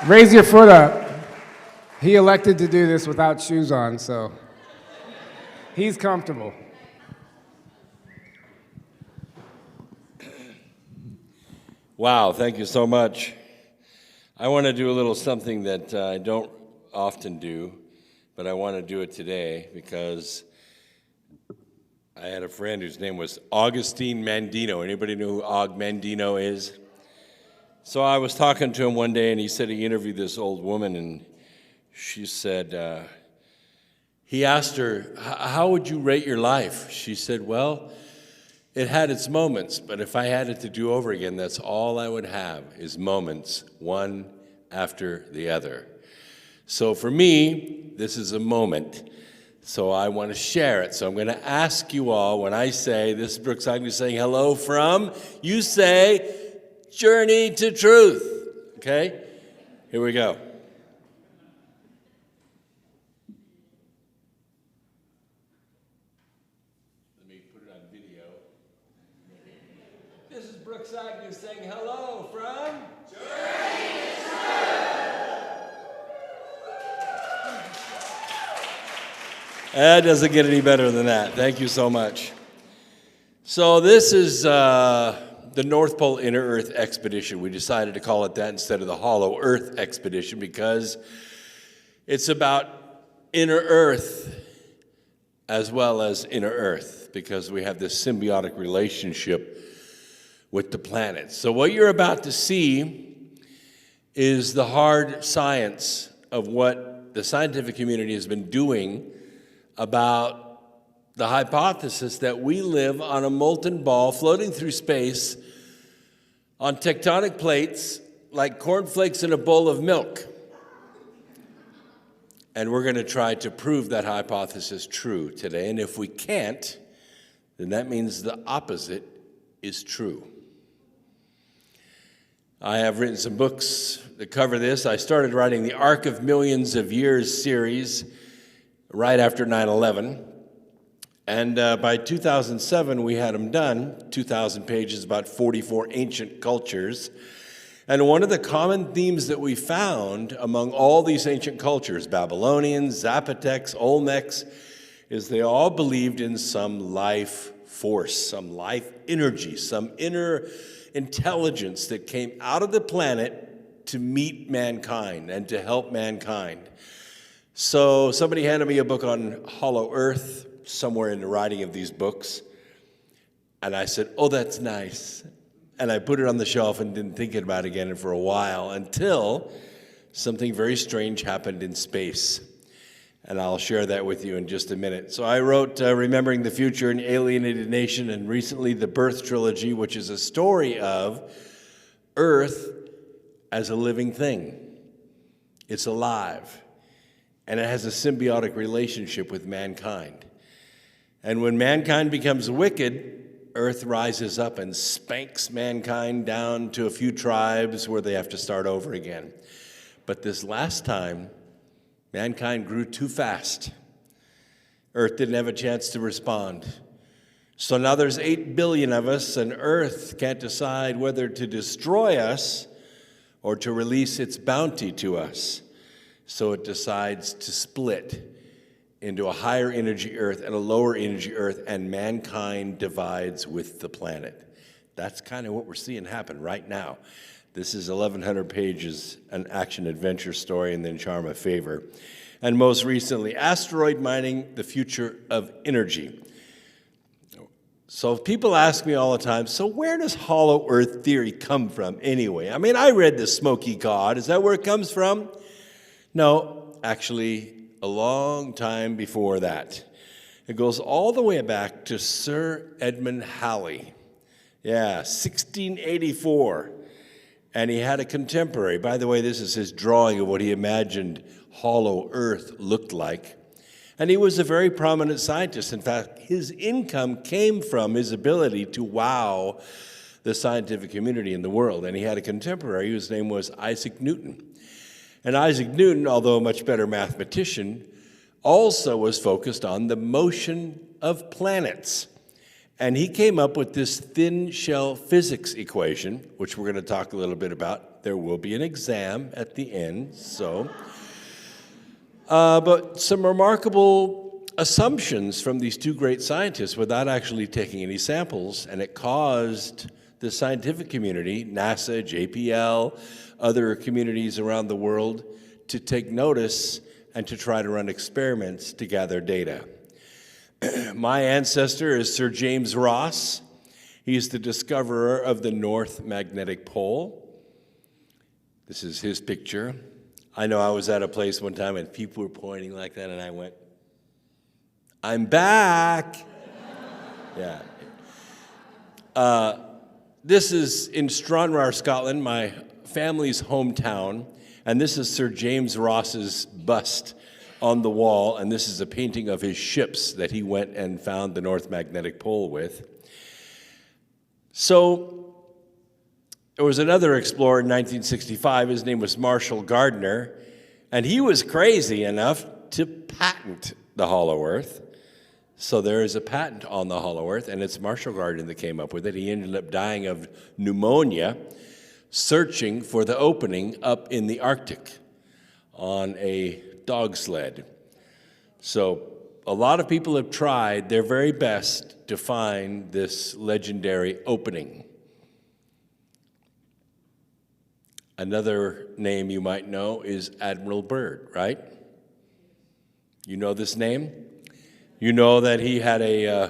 Raise your foot up. He elected to do this without shoes on, so he's comfortable. Wow, thank you so much. I want to do a little something that I don't often do, but I want to do it today because I had a friend whose name was Augustine Mandino. Anybody know who Og Mandino is? So I was talking to him one day, and he said he interviewed this old woman, and she said, he asked her, how would you rate your life? She said, well, it had its moments, but if I had it to do over again, that's all I would have is moments, one after the other. So for me, this is a moment. So I want to share it. So I'm going to ask you all, when I say, this is Brooks Agnew saying hello from, you say, Journey to Truth. Okay? Here we go. Let me put it on video. This is Brooks Agnew saying hello from Journey to Truth. That doesn't get any better than that. Thank you so much. So this is the North Pole Inner Earth Expedition. We decided to call it that instead of the Hollow Earth Expedition because it's about inner Earth as well as inner Earth, because we have this symbiotic relationship with the planet. So what you're about to see is the hard science of what the scientific community has been doing about the hypothesis that we live on a molten ball floating through space on tectonic plates like cornflakes in a bowl of milk. And we're going to try to prove that hypothesis true today. And if we can't, then that means the opposite is true. I have written some books that cover this. I started writing the Arc of Millions of Years series right after 9/11. And by 2007, we had them done, 2,000 pages, about 44 ancient cultures. And one of the common themes that we found among all these ancient cultures, Babylonians, Zapotecs, Olmecs, is they all believed in some life force, some life energy, some inner intelligence that came out of the planet to meet mankind and to help mankind. So somebody handed me a book on Hollow Earth somewhere in the writing of these books, and I said, oh, that's nice. And I put it on the shelf and didn't think about it again for a while until something very strange happened in space. And I'll share that with you in just a minute. So I wrote Remembering the Future, An Alienated Nation, and recently the Birth Trilogy, which is a story of Earth as a living thing. It's alive, and it has a symbiotic relationship with mankind. And when mankind becomes wicked, Earth rises up and spanks mankind down to a few tribes where they have to start over again. But this last time, mankind grew too fast. Earth didn't have a chance to respond. So now there's 8 billion of us, and Earth can't decide whether to destroy us or to release its bounty to us. So it decides to split into a higher energy Earth and a lower energy Earth, and mankind divides with the planet. That's kind of what we're seeing happen right now. This is 1,100 pages, an action-adventure story, and then Charm of Favor. And most recently, Asteroid Mining, the Future of Energy. So people ask me all the time, so where does Hollow Earth theory come from anyway? I mean, I read the Smoky God. Is that where it comes from? No, actually, a long time before that. It goes all the way back to Sir Edmund Halley. Yeah, 1684. And he had a contemporary. By the way, this is his drawing of what he imagined Hollow Earth looked like. And he was a very prominent scientist. In fact, his income came from his ability to wow the scientific community in the world. And he had a contemporary whose name was Isaac Newton. And Isaac Newton, although a much better mathematician, also was focused on the motion of planets. And he came up with this thin shell physics equation, which we're going to talk a little bit about, There will be an exam at the end, so. But some remarkable assumptions from these two great scientists without actually taking any samples, and it caused the scientific community, NASA, JPL, other communities around the world, to take notice and to try to run experiments to gather data. My ancestor is Sir James Ross. He's the discoverer of the North Magnetic Pole. This is his picture. I know I was at a place one time and people were pointing like that, and I went, "I'm back." Yeah. This is in Stranraer, Scotland, my family's hometown, and this is Sir James Ross's bust on the wall, and this is a painting of his ships that he went and found the North Magnetic Pole with. So there was another explorer in 1965. His name was Marshall Gardner, and he was crazy enough to patent the hollow earth. So there is a patent on the hollow earth, and it's Marshall Gardner that came up with it. He ended up dying of pneumonia searching for the opening up in the Arctic on a dog sled. So a lot of people have tried their very best to find this legendary opening. Another name you might know is Admiral Byrd, right? You know this name? You know that he had a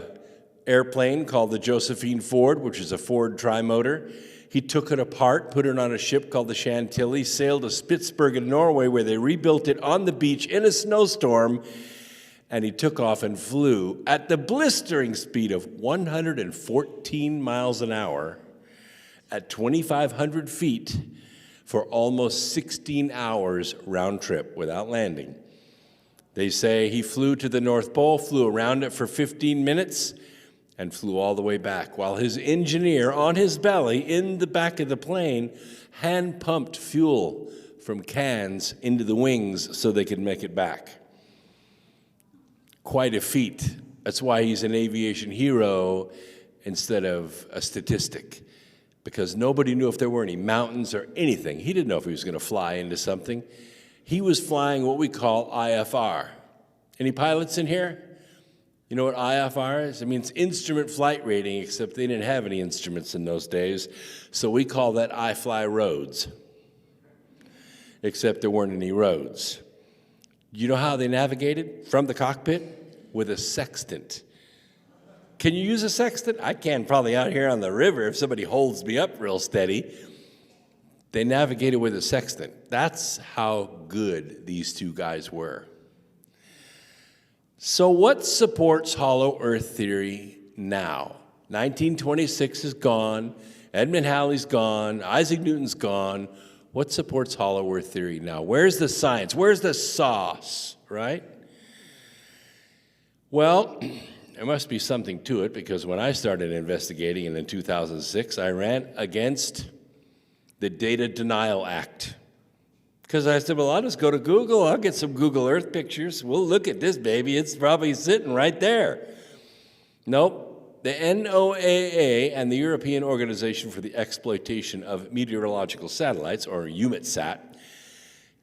airplane called the Josephine Ford, which is a Ford trimotor. He took it apart, put it on a ship called the Chantilly, sailed to Spitsbergen, Norway, where they rebuilt it on the beach in a snowstorm, and he took off and flew at the blistering speed of 114 miles an hour at 2,500 feet for almost 16 hours round trip without landing. They say he flew to the North Pole, flew around it for 15 minutes, and flew all the way back, while his engineer on his belly in the back of the plane hand-pumped fuel from cans into the wings so they could make it back. Quite a feat. That's why he's an aviation hero instead of a statistic, because nobody knew if there were any mountains or anything. He didn't know if he was going to fly into something. He was flying what we call IFR. Any pilots in here? You know what IFR is? It means instrument flight rating, except they didn't have any instruments in those days. So we call that I fly roads, except there weren't any roads. You know how they navigated from the cockpit? With a sextant. Can you use a sextant? I can probably out here on the river if somebody holds me up real steady. They navigated with a sextant. That's how good these two guys were. So what supports hollow earth theory now? 1926 is gone, Edmund Halley's gone, Isaac Newton's gone. What supports hollow earth theory now? Where's the science? Where's the sauce, right? Well, there must be something to it, because when I started investigating in 2006, I ran against the Data Denial Act. Because I said, well, I'll just go to Google, I'll get some Google Earth pictures. We'll look at this baby, it's probably sitting right there. Nope. The NOAA and the European Organization for the Exploitation of Meteorological Satellites, or EUMETSAT,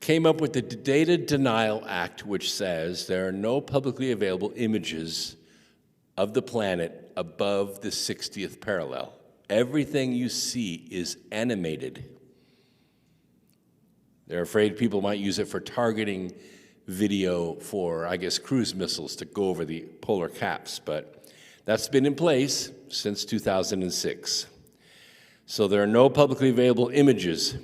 came up with the Data Denial Act, which says there are no publicly available images of the planet above the 60th parallel. Everything you see is animated. They're afraid people might use it for targeting video for, I guess, cruise missiles to go over the polar caps, but that's been in place since 2006. So there are no publicly available images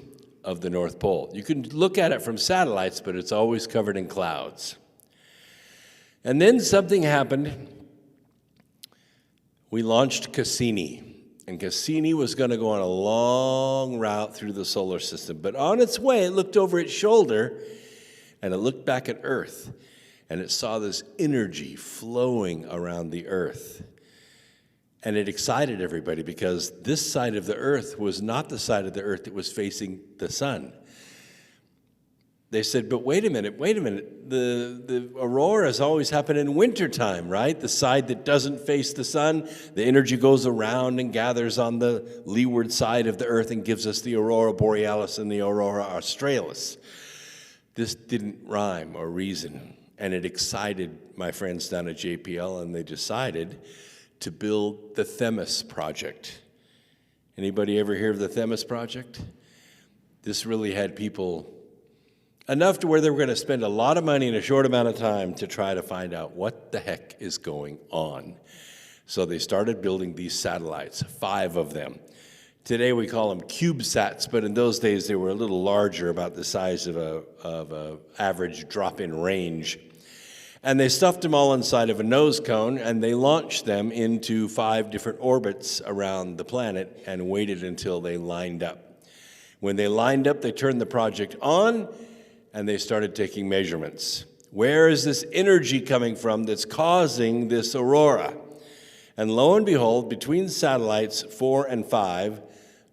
of the North Pole. You can look at it from satellites, but it's always covered in clouds. And then something happened. We launched Cassini. And Cassini was going to go on a long route through the solar system. But on its way, it looked over its shoulder, and it looked back at Earth. And it saw this energy flowing around the Earth. And it excited everybody, because this side of the Earth was not the side of the Earth that was facing the sun. they said, but wait a minute, the auroras always happen in wintertime, right? The side that doesn't face the sun, the energy goes around and gathers on the leeward side of the Earth and gives us the aurora borealis and the aurora australis. This didn't rhyme or reason, and it excited my friends down at JPL, and they decided to build the Themis Project. Anybody ever hear of the Themis Project? This really had people enough to where they were going to spend a lot of money in a short amount of time to try to find out what the heck is going on. So they started building these satellites, 5 of them. Today we call them CubeSats, but in those days they were a little larger, about the size of a average drop-in range. And they stuffed them all inside of a nose cone, and they launched them into 5 different orbits around the planet and waited until they lined up. When they lined up, they turned the project on, and they started taking measurements. Where is this energy coming from that's causing this aurora? And lo and behold, between satellites 4 and 5,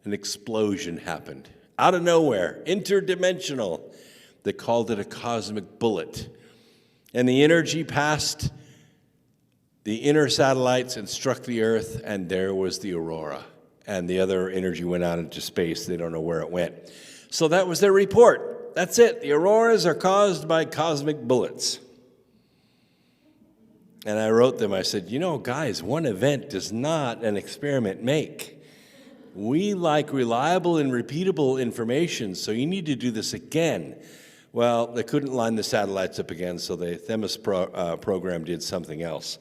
an explosion happened. Out of nowhere, interdimensional. They called it a cosmic bullet. And the energy passed the inner satellites and struck the Earth, and there was the aurora. And the other energy went out into space. They don't know where it went. So that was their report. That's it. The auroras are caused by cosmic bullets. And I wrote them, I said, you know, guys, one event does not an experiment make. We like reliable and repeatable information, so you need to do this again. Well, they couldn't line the satellites up again, so the Themis program did something else.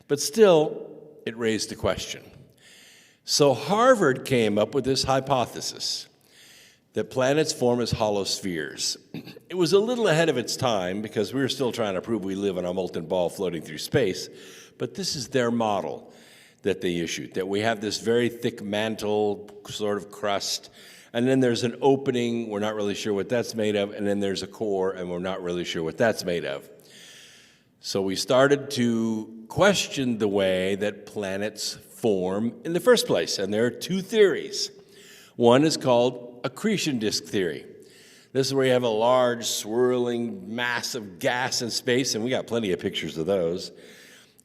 But still, it raised a question. So Harvard came up with this hypothesis that planets form as hollow spheres. It was a little ahead of its time because we were still trying to prove we live on a molten ball floating through space, but this is their model that they issued, that we have this very thick mantle sort of crust, and then there's an opening, we're not really sure what that's made of, and then there's a core, and we're not really sure what that's made of. So we started to question the way that planets form in the first place, and there are 2 theories. One is called accretion disk theory. This is where you have a large, swirling mass of gas in space, and we got plenty of pictures of those.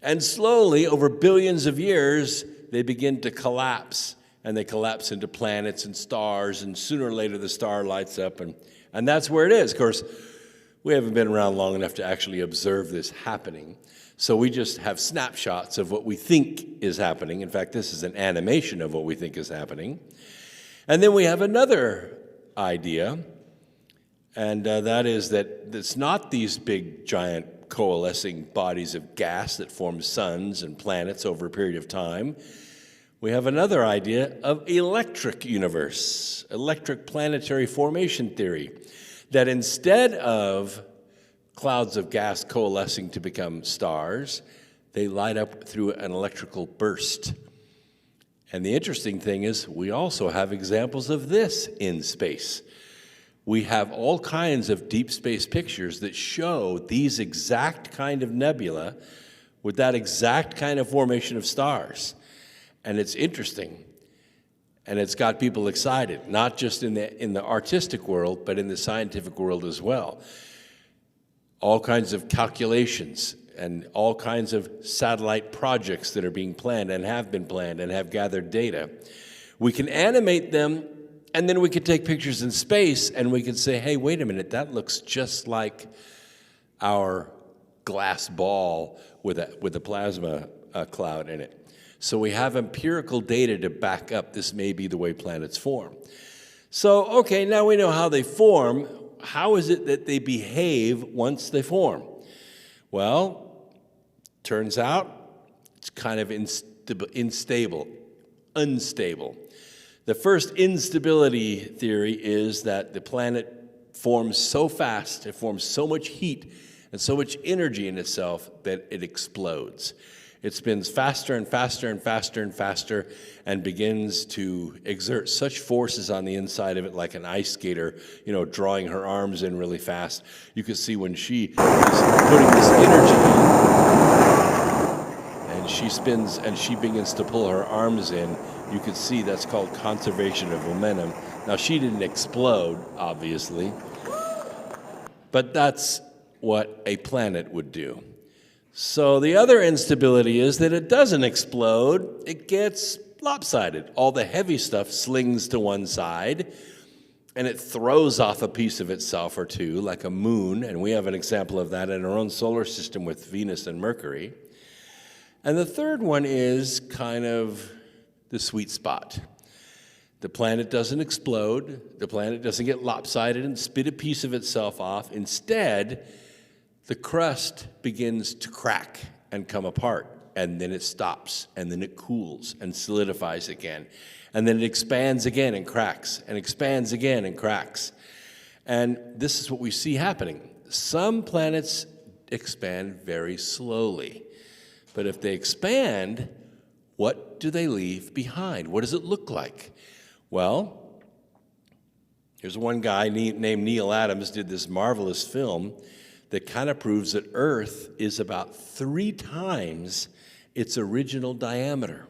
And slowly, over billions of years, they begin to collapse, and they collapse into planets and stars, and sooner or later the star lights up, and that's where it is. Of course, we haven't been around long enough to actually observe this happening, so we just have snapshots of what we think is happening. In fact, this is an animation of what we think is happening. And then we have another idea, and that is that it's not these big, giant, coalescing bodies of gas that form suns and planets over a period of time. We have another idea of electric universe, electric planetary formation theory, that instead of clouds of gas coalescing to become stars, they light up through an electrical burst. And the interesting thing is we also have examples of this in space. We have all kinds of deep space pictures that show these exact kind of nebula with that exact kind of formation of stars. And it's interesting, and it's got people excited, not just in the artistic world, but in the scientific world as well. All kinds of calculations and all kinds of satellite projects that are being planned and have been planned and have gathered data. We can animate them, and then we could take pictures in space, and we could say, hey, wait a minute, that looks just like our glass ball with a plasma cloud in it. So we have empirical data to back up this may be the way planets form. So, okay, now we know how they form. How is it that they behave once they form? Well, turns out it's kind of unstable. The first instability theory is that the planet forms so fast, it forms so much heat and so much energy in itself that it explodes. It spins faster and faster and faster and faster and begins to exert such forces on the inside of it like an ice skater, drawing her arms in really fast. You can see when she is putting this energy in and she spins and she begins to pull her arms in, you can see that's called conservation of momentum. Now, she didn't explode, obviously. But that's what a planet would do. So the other instability is that it doesn't explode, it gets lopsided. All the heavy stuff slings to one side, and it throws off a piece of itself or two, like a moon, and we have an example of that in our own solar system with Venus and Mercury. And the third one is kind of the sweet spot. The planet doesn't explode, the planet doesn't get lopsided and spit a piece of itself off. Instead, the crust begins to crack and come apart, and then it stops, and then it cools and solidifies again. And then it expands again and cracks, and expands again and cracks. And this is what we see happening. Some planets expand very slowly. But if they expand, what do they leave behind? What does it look like? Well, here's one guy named Neil Adams did this marvelous film that kind of proves that Earth is about 3 times its original diameter.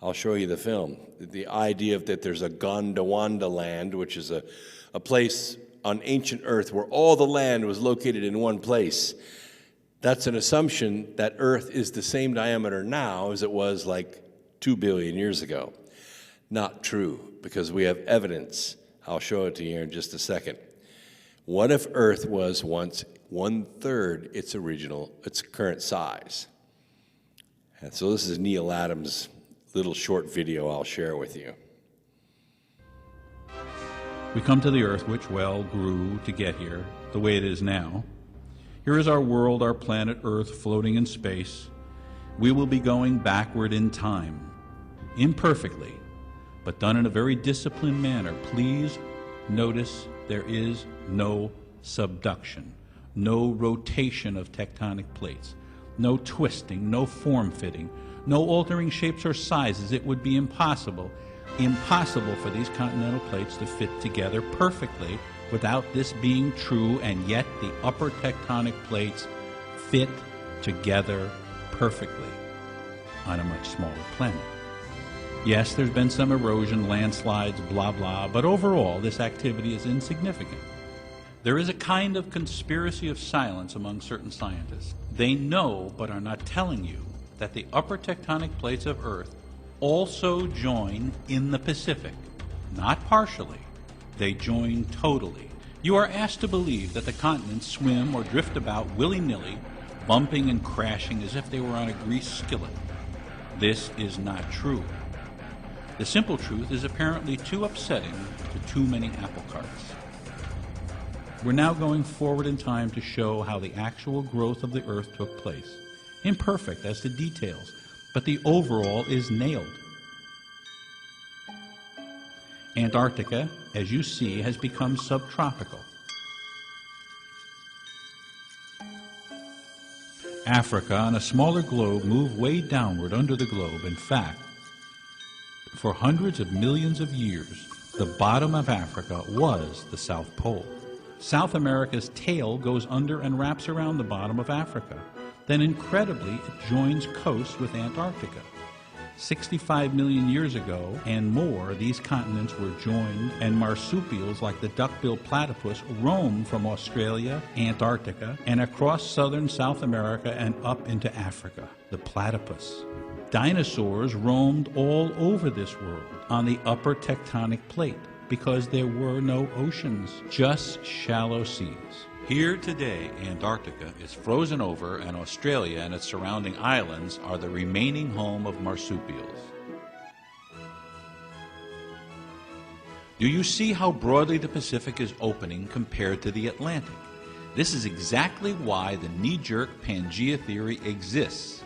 I'll show you the film. The idea of that there's a Gondwana land, which is a place on ancient Earth where all the land was located in one place. That's an assumption that Earth is the same diameter now as it was like 2 billion years ago. Not true, because we have evidence. I'll show it to you in just a second. What if Earth was once 1/3 its current size? And so this is Neil Adams' little short video I'll share with you. We come to the Earth, which, well, grew to get here, the way it is now. Here is our world, our planet Earth, floating in space. We will be going backward in time, imperfectly, but done in a very disciplined manner. Please notice there is no subduction, no rotation of tectonic plates, no twisting, no form-fitting, no altering shapes or sizes. It would be impossible for these continental plates to fit together perfectly without this being true, and yet the upper tectonic plates fit together perfectly on a much smaller planet. Yes, there's been some erosion, landslides, blah, blah, but overall this activity is insignificant. There is a kind of conspiracy of silence among certain scientists. They know, but are not telling you, that the upper tectonic plates of Earth also join in the Pacific. Not partially, they join totally. You are asked to believe that the continents swim or drift about willy-nilly, bumping and crashing as if they were on a greased skillet. This is not true. The simple truth is apparently too upsetting to too many apple carts. We're now going forward in time to show how the actual growth of the Earth took place. Imperfect as to details, but the overall is nailed. Antarctica, as you see, has become subtropical. Africa, on a smaller globe, moved way downward under the globe. In fact, for hundreds of millions of years, the bottom of Africa was the South Pole. South America's tail goes under and wraps around the bottom of Africa. Then, incredibly, it joins coast with Antarctica. 65 million years ago and more, these continents were joined, and marsupials like the duck-billed platypus roamed from Australia, Antarctica, and across southern South America and up into Africa. The platypus. Dinosaurs roamed all over this world on the upper tectonic plate because there were no oceans, just shallow seas. Here today, Antarctica is frozen over, and Australia and its surrounding islands are the remaining home of marsupials. Do you see how broadly the Pacific is opening compared to the Atlantic? This is exactly why the knee-jerk Pangea theory exists.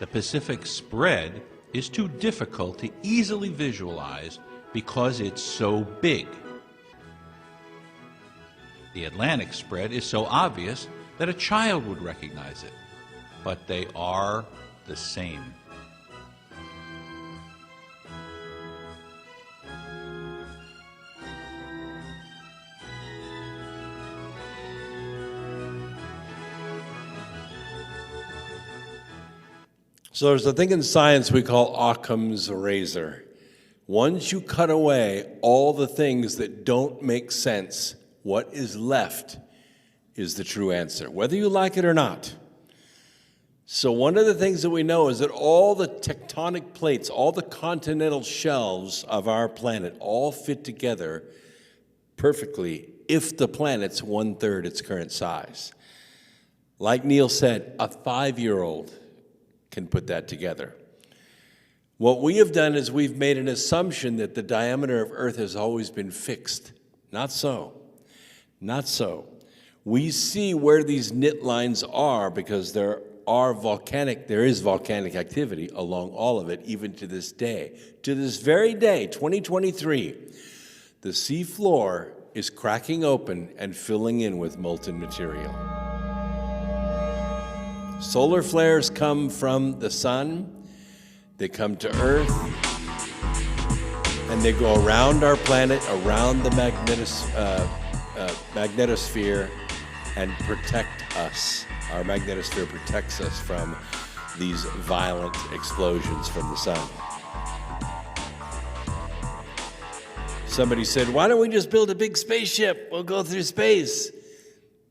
The Pacific spread is too difficult to easily visualize because it's so big. The Atlantic spread is so obvious that a child would recognize it, but they are the same. So there's a thing in science we call Occam's razor. Once you cut away all the things that don't make sense, what is left is the true answer, whether you like it or not. So one of the things that we know is that all the tectonic plates, all the continental shelves of our planet all fit together perfectly if the planet's 1/3 its current size. Like Neil said, a 5-year-old can put that together. What we have done is we've made an assumption that the diameter of Earth has always been fixed. Not so. Not so. We see where these knit lines are because there is volcanic activity along all of it, even to this day. To this very day, 2023, the sea floor is cracking open and filling in with molten material. Solar flares come from the sun, they come to Earth, and they go around our planet, around the magnetosphere, and protect us. Our magnetosphere protects us from these violent explosions from the sun. Somebody said, why don't we just build a big spaceship? We'll go through space.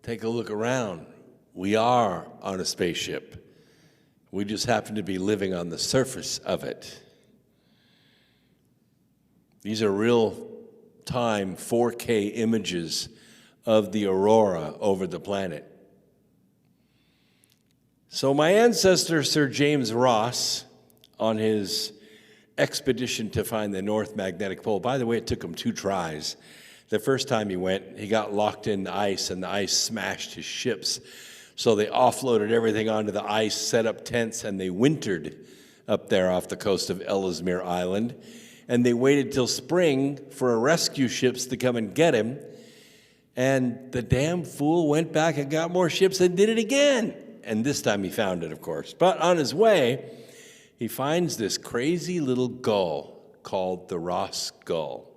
Take a look around. We are on a spaceship. We just happen to be living on the surface of it. These are real-time 4K images of the aurora over the planet. So my ancestor, Sir James Ross, on his expedition to find the North Magnetic Pole, by the way, it took him 2 tries. The first time he went, he got locked in the ice, and the ice smashed his ships. So they offloaded everything onto the ice, set up tents, and they wintered up there off the coast of Ellesmere Island. And they waited till spring for rescue ships to come and get him. And the damn fool went back and got more ships and did it again. And this time he found it, of course. But on his way, he finds this crazy little gull called the Ross gull.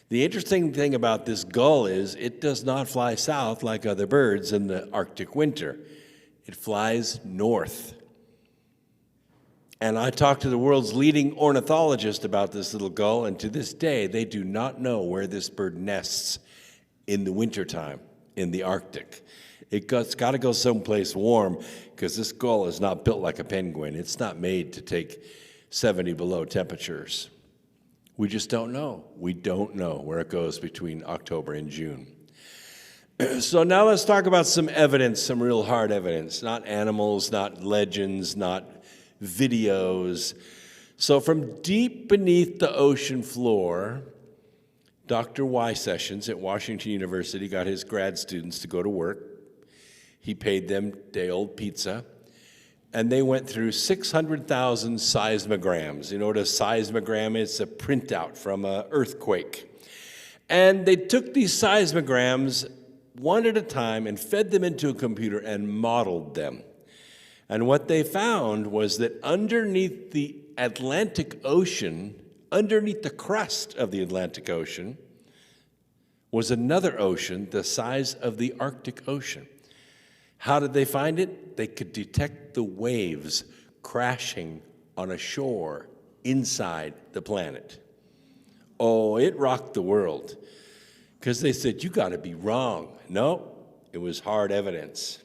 The interesting thing about this gull is it does not fly south like other birds in the Arctic winter. It flies north. And I talked to the world's leading ornithologist about this little gull, and to this day, they do not know where this bird nests in the wintertime in the Arctic. It's got to go someplace warm because this gull is not built like a penguin. It's not made to take 70 below temperatures. We just don't know. We don't know where it goes between October and June. So now let's talk about some evidence, some real hard evidence, not animals, not legends, not videos. So from deep beneath the ocean floor, Dr. Y. Sessions at Washington University got his grad students to go to work. He paid them day-old pizza, and they went through 600,000 seismograms. You know what a seismogram is? It's a printout from an earthquake. And they took these seismograms one at a time and fed them into a computer and modeled them. And what they found was that underneath the Atlantic Ocean, underneath the crust of the Atlantic Ocean, was another ocean the size of the Arctic Ocean. How did they find it? They could detect the waves crashing on a shore inside the planet. Oh, it rocked the world. Because they said, you got to be wrong. No, it was hard evidence.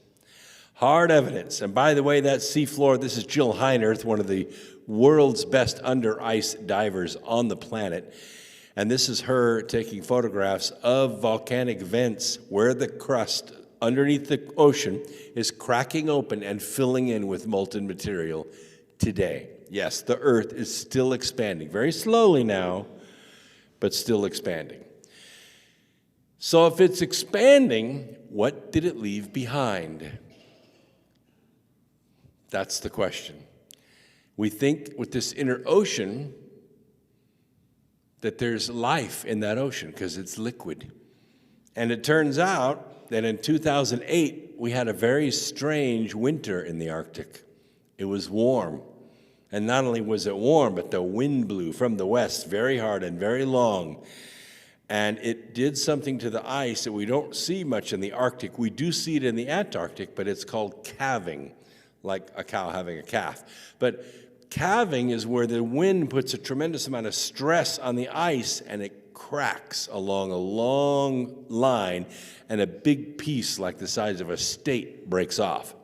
Hard evidence. And by the way, that seafloor, this is Jill Heinerth, one of the world's best under-ice divers on the planet. And this is her taking photographs of volcanic vents where the crust underneath the ocean is cracking open and filling in with molten material today. Yes, the Earth is still expanding, very slowly now, but still expanding. So if it's expanding, what did it leave behind? That's the question. We think with this inner ocean that there's life in that ocean because it's liquid. And it turns out that in 2008, we had a very strange winter in the Arctic. It was warm. And not only was it warm, but the wind blew from the west very hard and very long. And it did something to the ice that we don't see much in the Arctic. We do see it in the Antarctic, but it's called calving, like a cow having a calf. But calving is where the wind puts a tremendous amount of stress on the ice, and it cracks along a long line, and a big piece like the size of a state breaks off.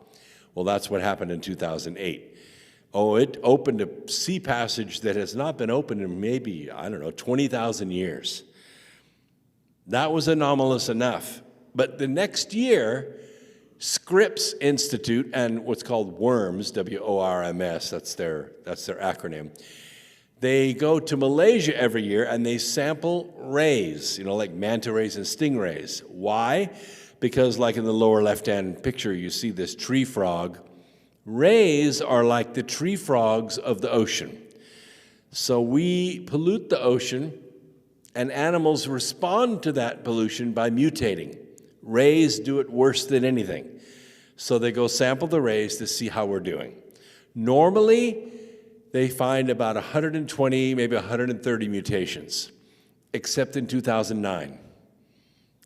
Well, that's what happened in 2008. Oh, it opened a sea passage that has not been opened in maybe, 20,000 years. That was anomalous enough. But the next year, Scripps Institute and what's called WORMS, W-O-R-M-S, that's their acronym, they go to Malaysia every year and they sample rays, like manta rays and stingrays. Why? Because like in the lower left-hand picture, you see this tree frog. Rays are like the tree frogs of the ocean. So we pollute the ocean, and animals respond to that pollution by mutating. Rays do it worse than anything. So they go sample the rays to see how we're doing. Normally, they find about 120, maybe 130 mutations, except in 2009.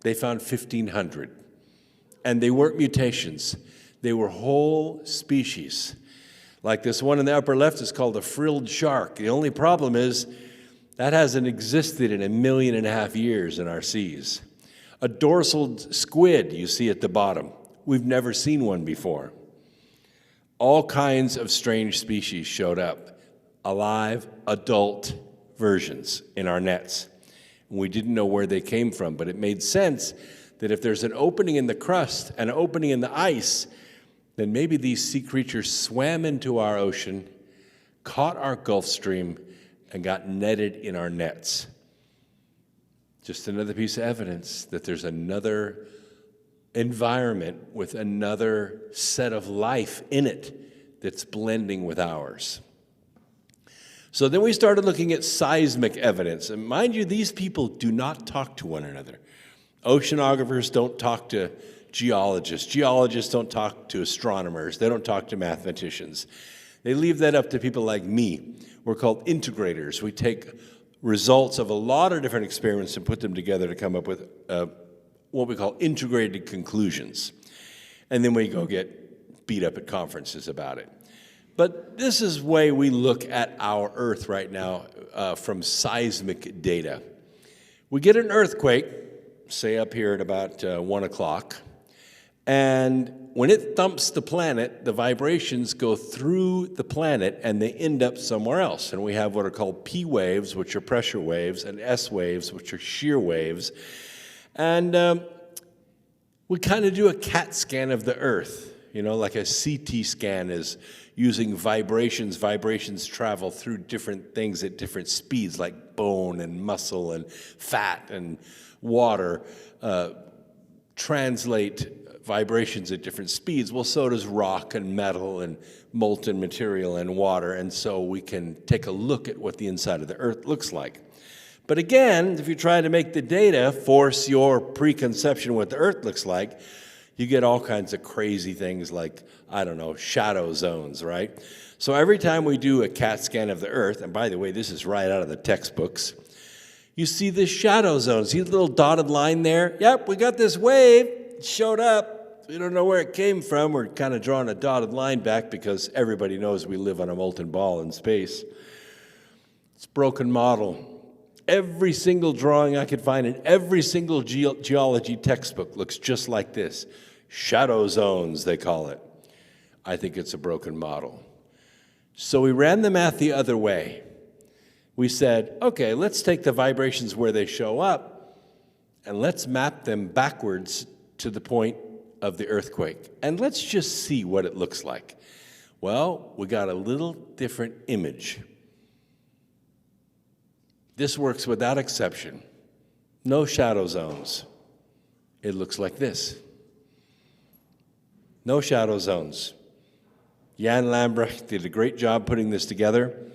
They found 1,500. And they weren't mutations. They were whole species. Like this one in the upper left is called a frilled shark. The only problem is that hasn't existed in 1.5 million years in our seas. A dorsal squid you see at the bottom. We've never seen one before. All kinds of strange species showed up, alive, adult versions in our nets. We didn't know where they came from, but it made sense that if there's an opening in the crust and an opening in the ice, then maybe these sea creatures swam into our ocean, caught our Gulf Stream, and got netted in our nets. Just another piece of evidence that there's another environment with another set of life in it that's blending with ours. So then we started looking at seismic evidence. And mind you, these people do not talk to one another. Oceanographers don't talk to geologists. Geologists don't talk to astronomers. They don't talk to mathematicians. They leave that up to people like me. We're called integrators. We take results of a lot of different experiments and put them together to come up with what we call integrated conclusions. And then we go get beat up at conferences about it. But this is the way we look at our Earth right now from seismic data. We get an earthquake, say up here at about 1 o'clock, and when it thumps the planet, the vibrations go through the planet and they end up somewhere else. And we have what are called P waves, which are pressure waves, and S waves, which are shear waves. And we kind of do a CAT scan of the Earth, like a CT scan is using vibrations. Vibrations travel through different things at different speeds, like bone and muscle and fat and water translate vibrations at different speeds. Well, so does rock and metal and molten material and water, and so we can take a look at what the inside of the Earth looks like. But again, if you try to make the data force your preconception of what the Earth looks like, you get all kinds of crazy things like, shadow zones, right? So every time we do a CAT scan of the Earth, and by the way, this is right out of the textbooks, you see this shadow zone. See the little dotted line there? Yep, we got this wave. It showed up. We don't know where it came from. We're kind of drawing a dotted line back because everybody knows we live on a molten ball in space. It's a broken model. Every single drawing I could find in every single geology textbook looks just like this. Shadow zones, they call it. I think it's a broken model. So we ran the math the other way. We said, okay, let's take the vibrations where they show up and let's map them backwards to the point of the earthquake. And let's just see what it looks like. Well, we got a little different image. This works without exception. No shadow zones. It looks like this. No shadow zones. Jan Lambrecht did a great job putting this together.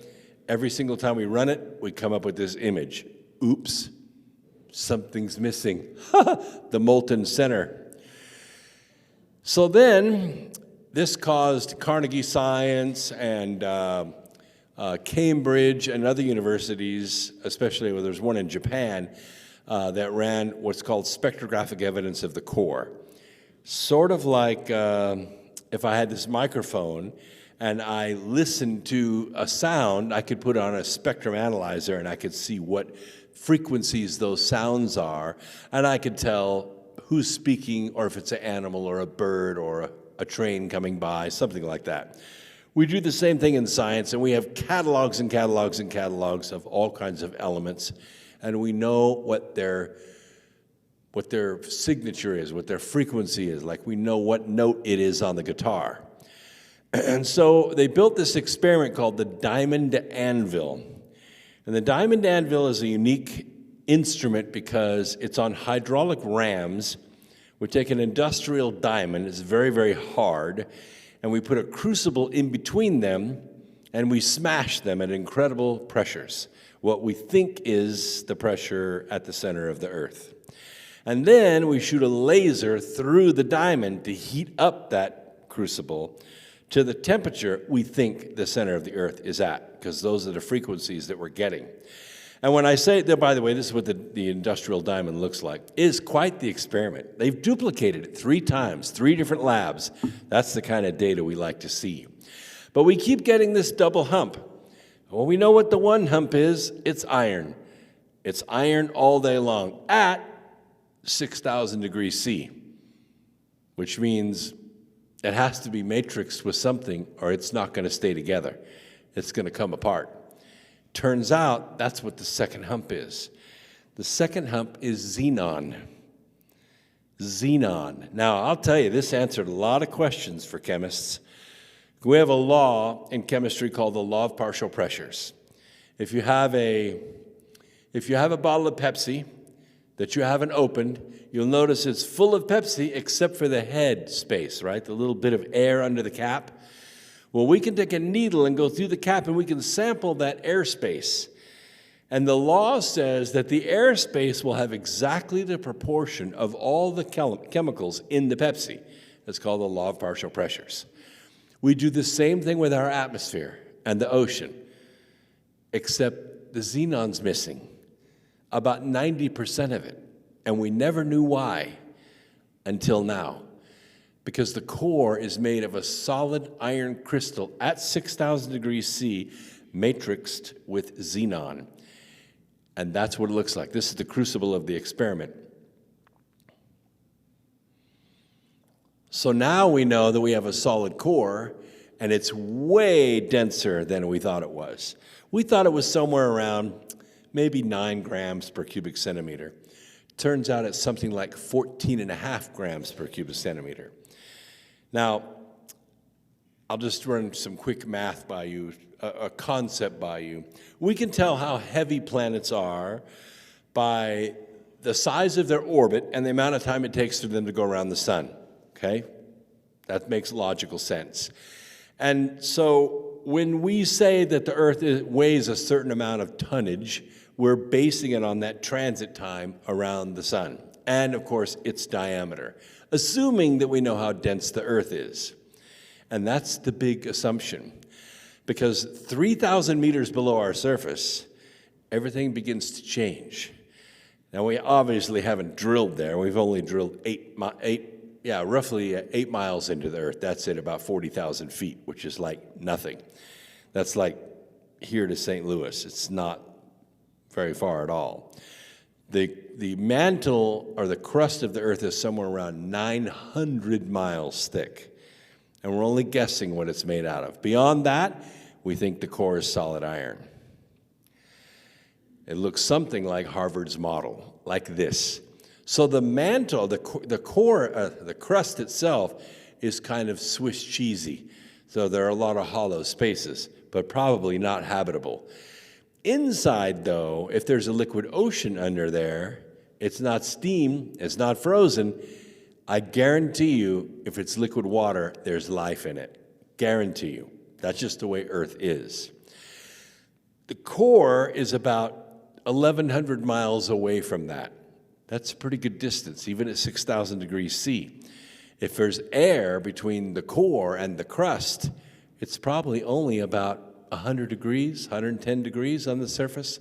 Every single time we run it, we come up with this image. Oops, something's missing. The molten center. So then, this caused Carnegie Science and Cambridge and other universities, especially where there's one in Japan, that ran what's called spectrographic evidence of the core. Sort of like if I had this microphone and I listened to a sound, I could put on a spectrum analyzer and I could see what frequencies those sounds are, and I could tell who's speaking, or if it's an animal or a bird or a train coming by, something like that. We do the same thing in science, and we have catalogs and catalogs and catalogs of all kinds of elements, and we know what their signature is, what their frequency is, like we know what note it is on the guitar. And so they built this experiment called the diamond anvil. And the diamond anvil is a unique instrument because it's on hydraulic rams. We take an industrial diamond, it's very, very hard, and we put a crucible in between them, and we smash them at incredible pressures, what we think is the pressure at the center of the Earth. And then we shoot a laser through the diamond to heat up that crucible to the temperature we think the center of the Earth is at, because those are the frequencies that we're getting. And when I say that, by the way, this is what the industrial diamond looks like, is quite the experiment. They've duplicated it 3 times, 3 different labs. That's the kind of data we like to see. But we keep getting this double hump. Well, we know what the one hump is. It's iron. It's iron all day long at 6,000 degrees C, which means it has to be matrixed with something or it's not going to stay together. It's going to come apart. Turns out that's what the second hump is. The second hump is xenon. Xenon. Now, I'll tell you, this answered a lot of questions for chemists. We have a law in chemistry called the law of partial pressures. If you have a bottle of Pepsi that you haven't opened, you'll notice it's full of Pepsi except for the head space, right? The little bit of air under the cap. Well, we can take a needle and go through the cap and we can sample that airspace. And the law says that the airspace will have exactly the proportion of all the chemicals in the Pepsi. That's called the law of partial pressures. We do the same thing with our atmosphere and the ocean, except the xenon's missing, about 90% of it. And we never knew why until now, because the core is made of a solid iron crystal at 6,000 degrees C, matrixed with xenon. And that's what it looks like. This is the crucible of the experiment. So now we know that we have a solid core, and it's way denser than we thought it was. We thought it was somewhere around maybe 9 grams per cubic centimeter. Turns out it's something like 14.5 grams per cubic centimeter. Now, I'll just run some quick math by you, a concept by you. We can tell how heavy planets are by the size of their orbit and the amount of time it takes for them to go around the sun, okay? That makes logical sense. And so when we say that the Earth weighs a certain amount of tonnage, we're basing it on that transit time around the sun, and of course, its diameter, assuming that we know how dense the Earth is. And that's the big assumption, because 3,000 meters below our surface, everything begins to change. Now, we obviously haven't drilled there. We've only drilled roughly 8 miles into the Earth. That's at about 40,000 feet, which is like nothing. That's like here to St. Louis. It's not very far at all. The mantle or the crust of the Earth is somewhere around 900 miles thick, and we're only guessing what it's made out of. Beyond that, we think the core is solid iron. It looks something like Harvard's model, like this. So the mantle, the core, the crust itself is kind of Swiss cheesy. So there are a lot of hollow spaces, but probably not habitable. Inside, though, if there's a liquid ocean under there, it's not steam, it's not frozen. I guarantee you, if it's liquid water, there's life in it. Guarantee you. That's just the way Earth is. The core is about 1,100 miles away from that. That's a pretty good distance, even at 6,000 degrees C. If there's air between the core and the crust, it's probably only about 100 degrees, 110 degrees on the surface.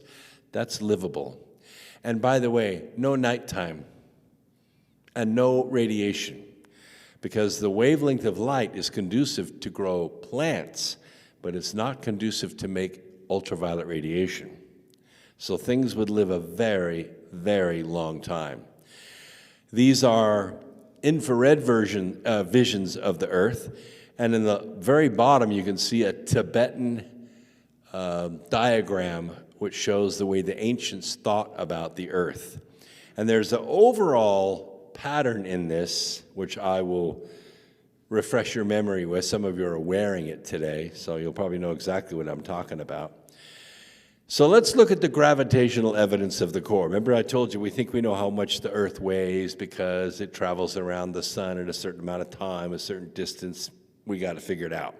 That's livable. And by the way, no nighttime and no radiation, because the wavelength of light is conducive to grow plants, but it's not conducive to make ultraviolet radiation. So things would live a very, very long time. These are infrared visions of the Earth. And in the very bottom, you can see a Tibetan diagram which shows the way the ancients thought about the Earth. And there's an overall pattern in this, which I will refresh your memory with. Some of you are wearing it today, so you'll probably know exactly what I'm talking about. So let's look at the gravitational evidence of the core. Remember I told you we think we know how much the Earth weighs because it travels around the sun at a certain amount of time, a certain distance. We got to figure it out.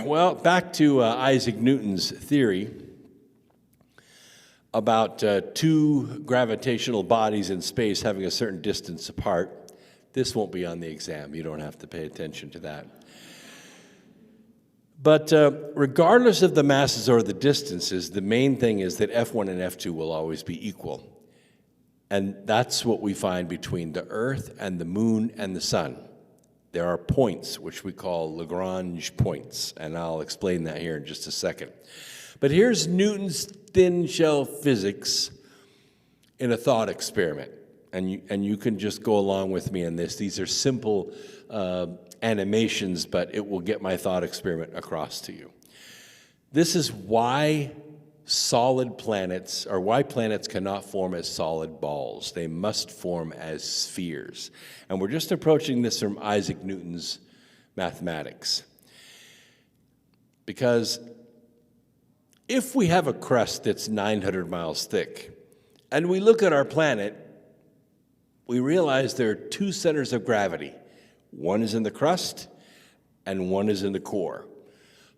Well, back to Isaac Newton's theory about two gravitational bodies in space having a certain distance apart. This won't be on the exam. You don't have to pay attention to that. But regardless of the masses or the distances, the main thing is that F1 and F2 will always be equal. And that's what we find between the Earth and the Moon and the Sun. There are points, which we call Lagrange points, and I'll explain that here in just a second. But here's Newton's thin shell physics in a thought experiment. And you can just go along with me in this. These are simple animations, but it will get my thought experiment across to you. This is why solid planets, or why planets cannot form as solid balls. They must form as spheres. And we're just approaching this from Isaac Newton's mathematics. Because if we have a crust that's 900 miles thick, and we look at our planet, we realize there are two centers of gravity. One is in the crust, and one is in the core.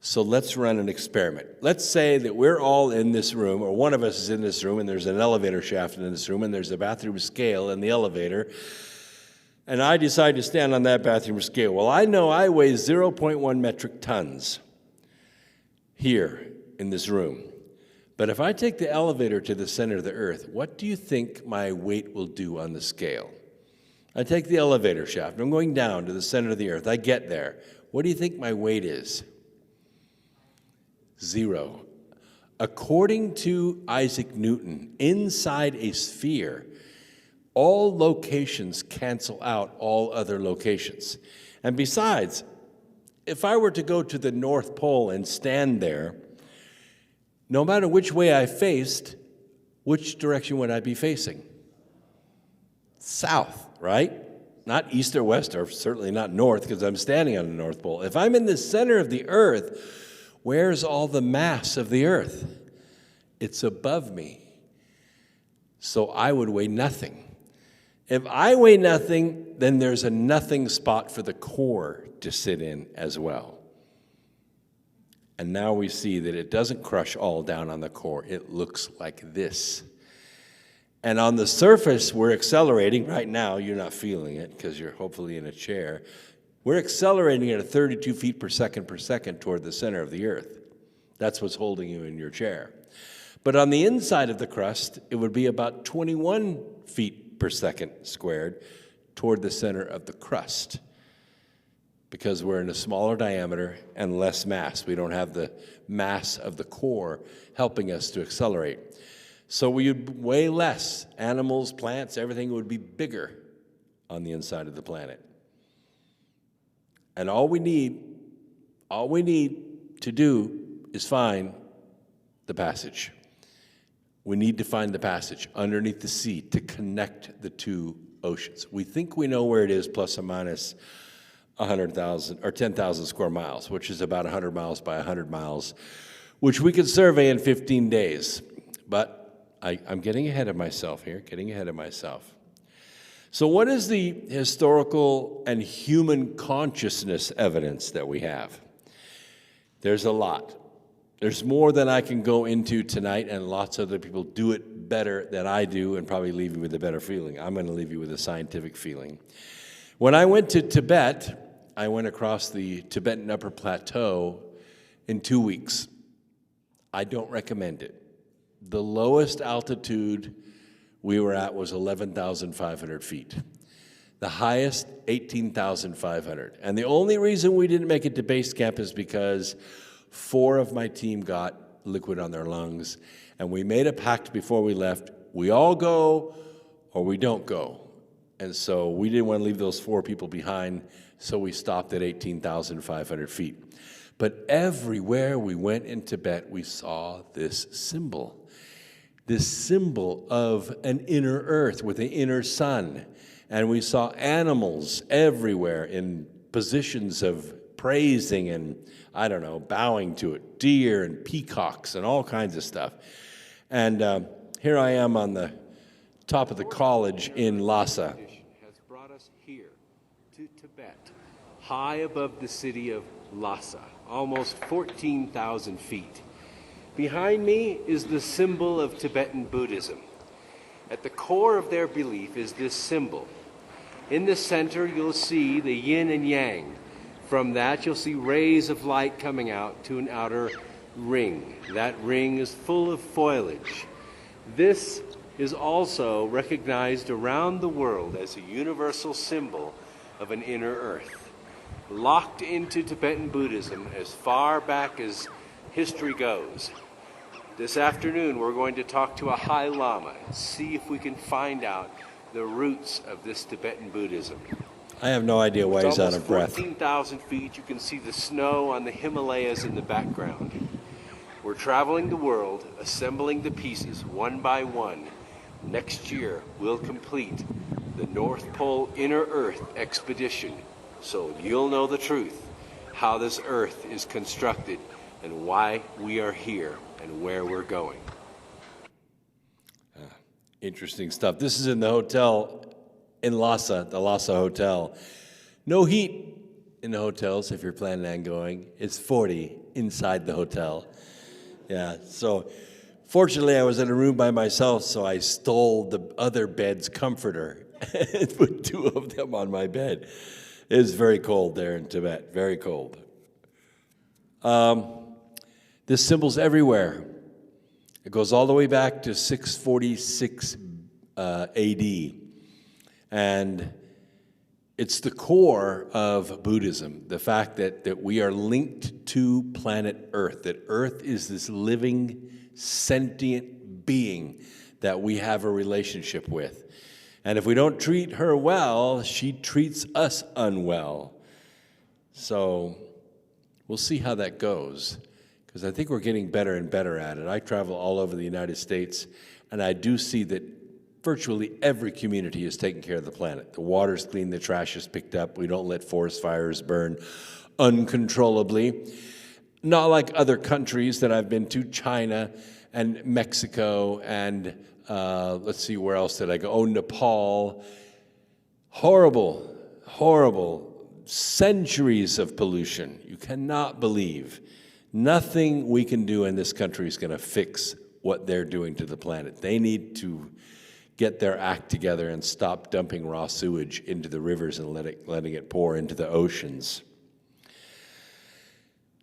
So let's run an experiment. Let's say that we're all in this room, or one of us is in this room, and there's an elevator shaft in this room, and there's a bathroom scale in the elevator, and I decide to stand on that bathroom scale. Well, I know I weigh 0.1 metric tons here in this room. But if I take the elevator to the center of the Earth, what do you think my weight will do on the scale? I take the elevator shaft. I'm going down to the center of the Earth. I get there. What do you think my weight is? 0. According to Isaac Newton, inside a sphere, all locations cancel out all other locations. And besides, if I were to go to the North Pole and stand there, no matter which way I faced, which direction would I be facing? South, right? Not east or west, or certainly not north, because I'm standing on the North Pole. If I'm in the center of the Earth, where's all the mass of the Earth? It's above me. So I would weigh nothing. If I weigh nothing, then there's a nothing spot for the core to sit in as well. And now we see that it doesn't crush all down on the core. It looks like this. And on the surface, we're accelerating. Right now, you're not feeling it because you're hopefully in a chair. We're accelerating at 32 feet per second toward the center of the Earth. That's what's holding you in your chair. But on the inside of the crust, it would be about 21 feet per second squared toward the center of the crust, because we're in a smaller diameter and less mass. We don't have the mass of the core helping us to accelerate. So we would weigh less. Animals, plants, everything would be bigger on the inside of the planet. And all we need to do is find the passage. We need to find the passage underneath the sea to connect the two oceans. We think we know where it is, plus or minus 100,000 or 10,000 square miles, which is about 100 miles by 100 miles, which we could survey in 15 days. But I'm getting ahead of myself here, So what is the historical and human consciousness evidence that we have? There's a lot. There's more than I can go into tonight, and lots of other people do it better than I do and probably leave you with a better feeling. I'm going to leave you with a scientific feeling. When I went to Tibet, I went across the Tibetan Upper Plateau in 2 weeks. I don't recommend it. The lowest altitude we were at was 11,500 feet. The highest, 18,500. And the only reason we didn't make it to base camp is because 4 of my team got liquid on their lungs. And we made a pact before we left. We all go or we don't go. And so we didn't want to leave those 4 people behind, so we stopped at 18,500 feet. But everywhere we went in Tibet, we saw this symbol of an inner earth with an inner sun. And we saw animals everywhere in positions of praising and, I don't know, bowing to it, deer and peacocks and all kinds of stuff. And here I am on the top of the college in Lhasa. Has brought us here to Tibet, high above the city of Lhasa, almost 14,000 feet. Behind me is the symbol of Tibetan Buddhism. At the core of their belief is this symbol. In the center, you'll see the yin and yang. From that, you'll see rays of light coming out to an outer ring. That ring is full of foliage. This is also recognized around the world as a universal symbol of an inner earth. Locked into Tibetan Buddhism as far back as history goes. This afternoon, we're going to talk to a High Lama and see if we can find out the roots of this Tibetan Buddhism. I have no idea why he's out of breath. 14,000 feet. You can see the snow on the Himalayas in the background. We're traveling the world, assembling the pieces one by one. Next year, we'll complete the North Pole Inner Earth expedition, so you'll know the truth, how this Earth is constructed, and why we are here and where we're going. Interesting stuff. This is in the hotel in Lhasa, the Lhasa Hotel. No heat in the hotels if you're planning on going. It's 40 inside the hotel. Yeah, so fortunately I was in a room by myself, so I stole the other bed's comforter and put 2 of them on my bed. It was very cold there in Tibet, very cold. This symbol's everywhere. It goes all the way back to 646 AD. And it's the core of Buddhism, the fact that we are linked to planet Earth, that Earth is this living, sentient being that we have a relationship with. And if we don't treat her well, she treats us unwell. So we'll see how that goes, because I think we're getting better and better at it. I travel all over the United States, and I do see that virtually every community is taking care of the planet. The water's clean, the trash is picked up, we don't let forest fires burn uncontrollably. Not like other countries that I've been to, China and Mexico and let's see, where else did I go? Oh, Nepal. Horrible, horrible centuries of pollution. You cannot believe. Nothing we can do in this country is going to fix what they're doing to the planet. They need to get their act together and stop dumping raw sewage into the rivers and letting it pour into the oceans.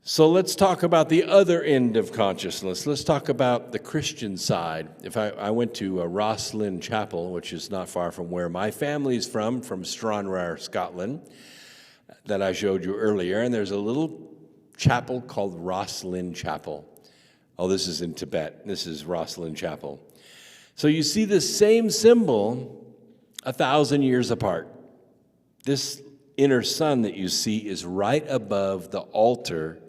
So let's talk about the other end of consciousness. Let's talk about the Christian side. If I went to Rosslyn Chapel, which is not far from where my family's from Stranraer, Scotland, that I showed you earlier, and there's a little chapel called Rosslyn Chapel. Oh, this is in Tibet. This is Rosslyn Chapel. So you see the same symbol 1,000 years apart. This inner sun that you see is right above the altar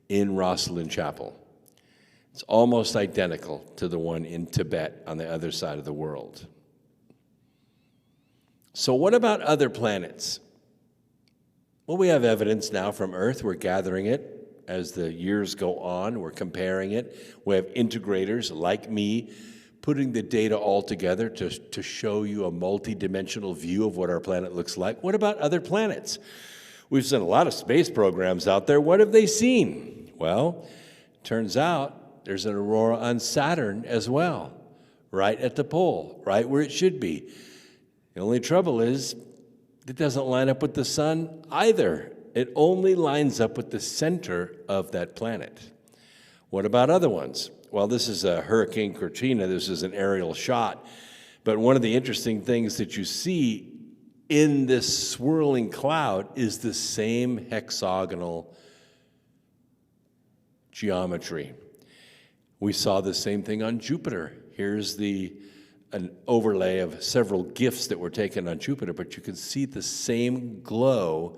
in Rosslyn Chapel. It's almost identical to the one in Tibet on the other side of the world. So what about other planets? Well, we have evidence now from Earth. We're gathering it as the years go on. We're comparing it. We have integrators like me putting the data all together to show you a multi-dimensional view of what our planet looks like. What about other planets? We've sent a lot of space programs out there. What have they seen? Well, turns out there's an aurora on Saturn as well, right at the pole, right where it should be. The only trouble is it doesn't line up with the sun either. It only lines up with the center of that planet. What about other ones? Well, this is a Hurricane Katrina. This is an aerial shot. But one of the interesting things that you see in this swirling cloud is the same hexagonal geometry. We saw the same thing on Jupiter. Here's an overlay of several GIFs that were taken on Jupiter, but you can see the same glow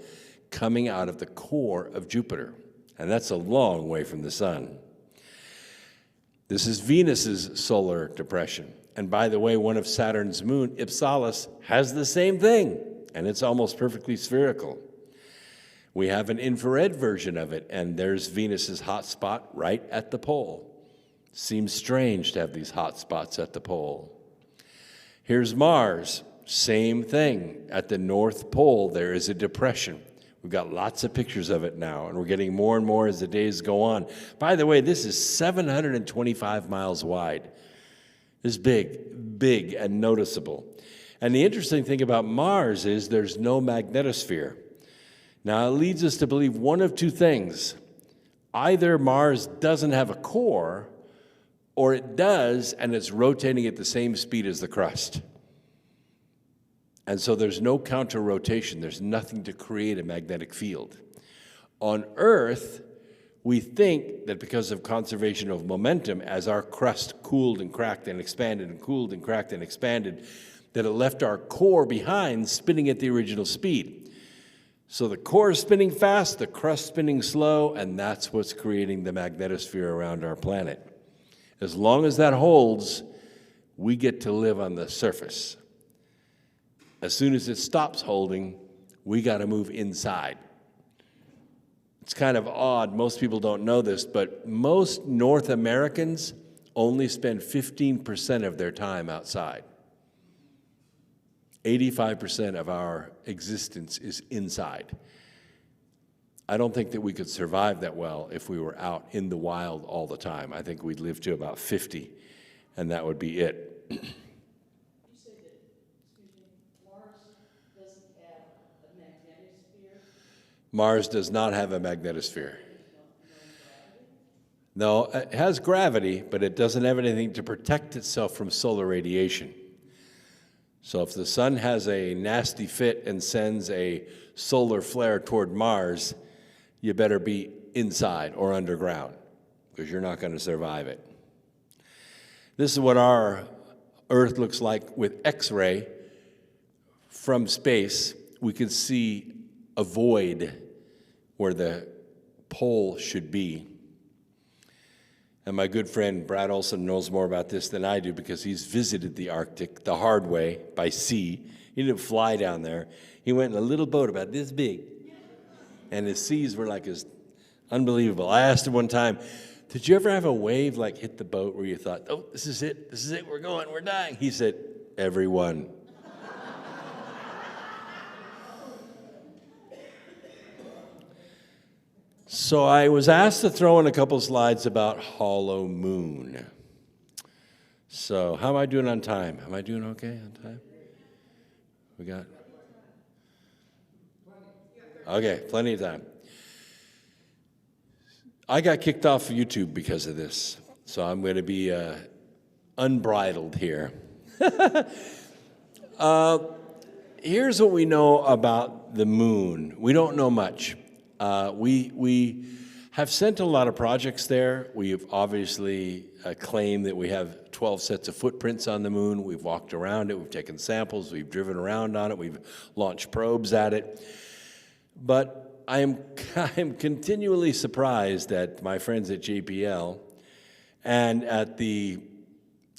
coming out of the core of Jupiter. And that's a long way from the sun. This is Venus's solar depression. And by the way, one of Saturn's moon, Ipsalis, has the same thing, and it's almost perfectly spherical. We have an infrared version of it, and there's Venus's hot spot right at the pole. Seems strange to have these hot spots at the pole. Here's Mars, same thing. At the North Pole, there is a depression. We've got lots of pictures of it now, and we're getting more and more as the days go on. By the way, this is 725 miles wide. It's big, big and noticeable. And the interesting thing about Mars is there's no magnetosphere. Now, it leads us to believe one of two things. Either Mars doesn't have a core, or it does, and it's rotating at the same speed as the crust. And so there's no counter-rotation. There's nothing to create a magnetic field. On Earth, we think that because of conservation of momentum, as our crust cooled and cracked and expanded and cooled and cracked and expanded, that it left our core behind spinning at the original speed. So the core is spinning fast, the crust spinning slow, and that's what's creating the magnetosphere around our planet. As long as that holds, we get to live on the surface. As soon as it stops holding, we got to move inside. It's kind of odd, most people don't know this, but most North Americans only spend 15% of their time outside. 85% of our existence is inside. I don't think that we could survive that well if we were out in the wild all the time. I think we'd live to about 50, and that would be it. You said that, Mars doesn't have a magnetosphere? Mars does not have a magnetosphere. No, it has gravity, but it doesn't have anything to protect itself from solar radiation. So if the sun has a nasty fit and sends a solar flare toward Mars, you better be inside or underground, because you're not going to survive it. This is what our Earth looks like with X-ray. From space, we can see a void where the pole should be. And my good friend Brad Olson knows more about this than I do, because he's visited the Arctic the hard way by sea. He didn't fly down there. He went in a little boat about this big. And the seas were like as unbelievable. I asked him one time, did you ever have a wave like hit the boat where you thought, oh, this is it, we're going, we're dying? He said, every one. So I was asked to throw in a couple slides about hollow moon. So how am I doing on time? Am I doing okay on time? We got? Okay, plenty of time. I got kicked off of YouTube because of this, so I'm going to be unbridled here. Here's what we know about the moon. We don't know much. We have sent a lot of projects there. We've obviously claimed that we have 12 sets of footprints on the moon. We've walked around it. We've taken samples. We've driven around on it. We've launched probes at it. But I am continually surprised at my friends at JPL and at the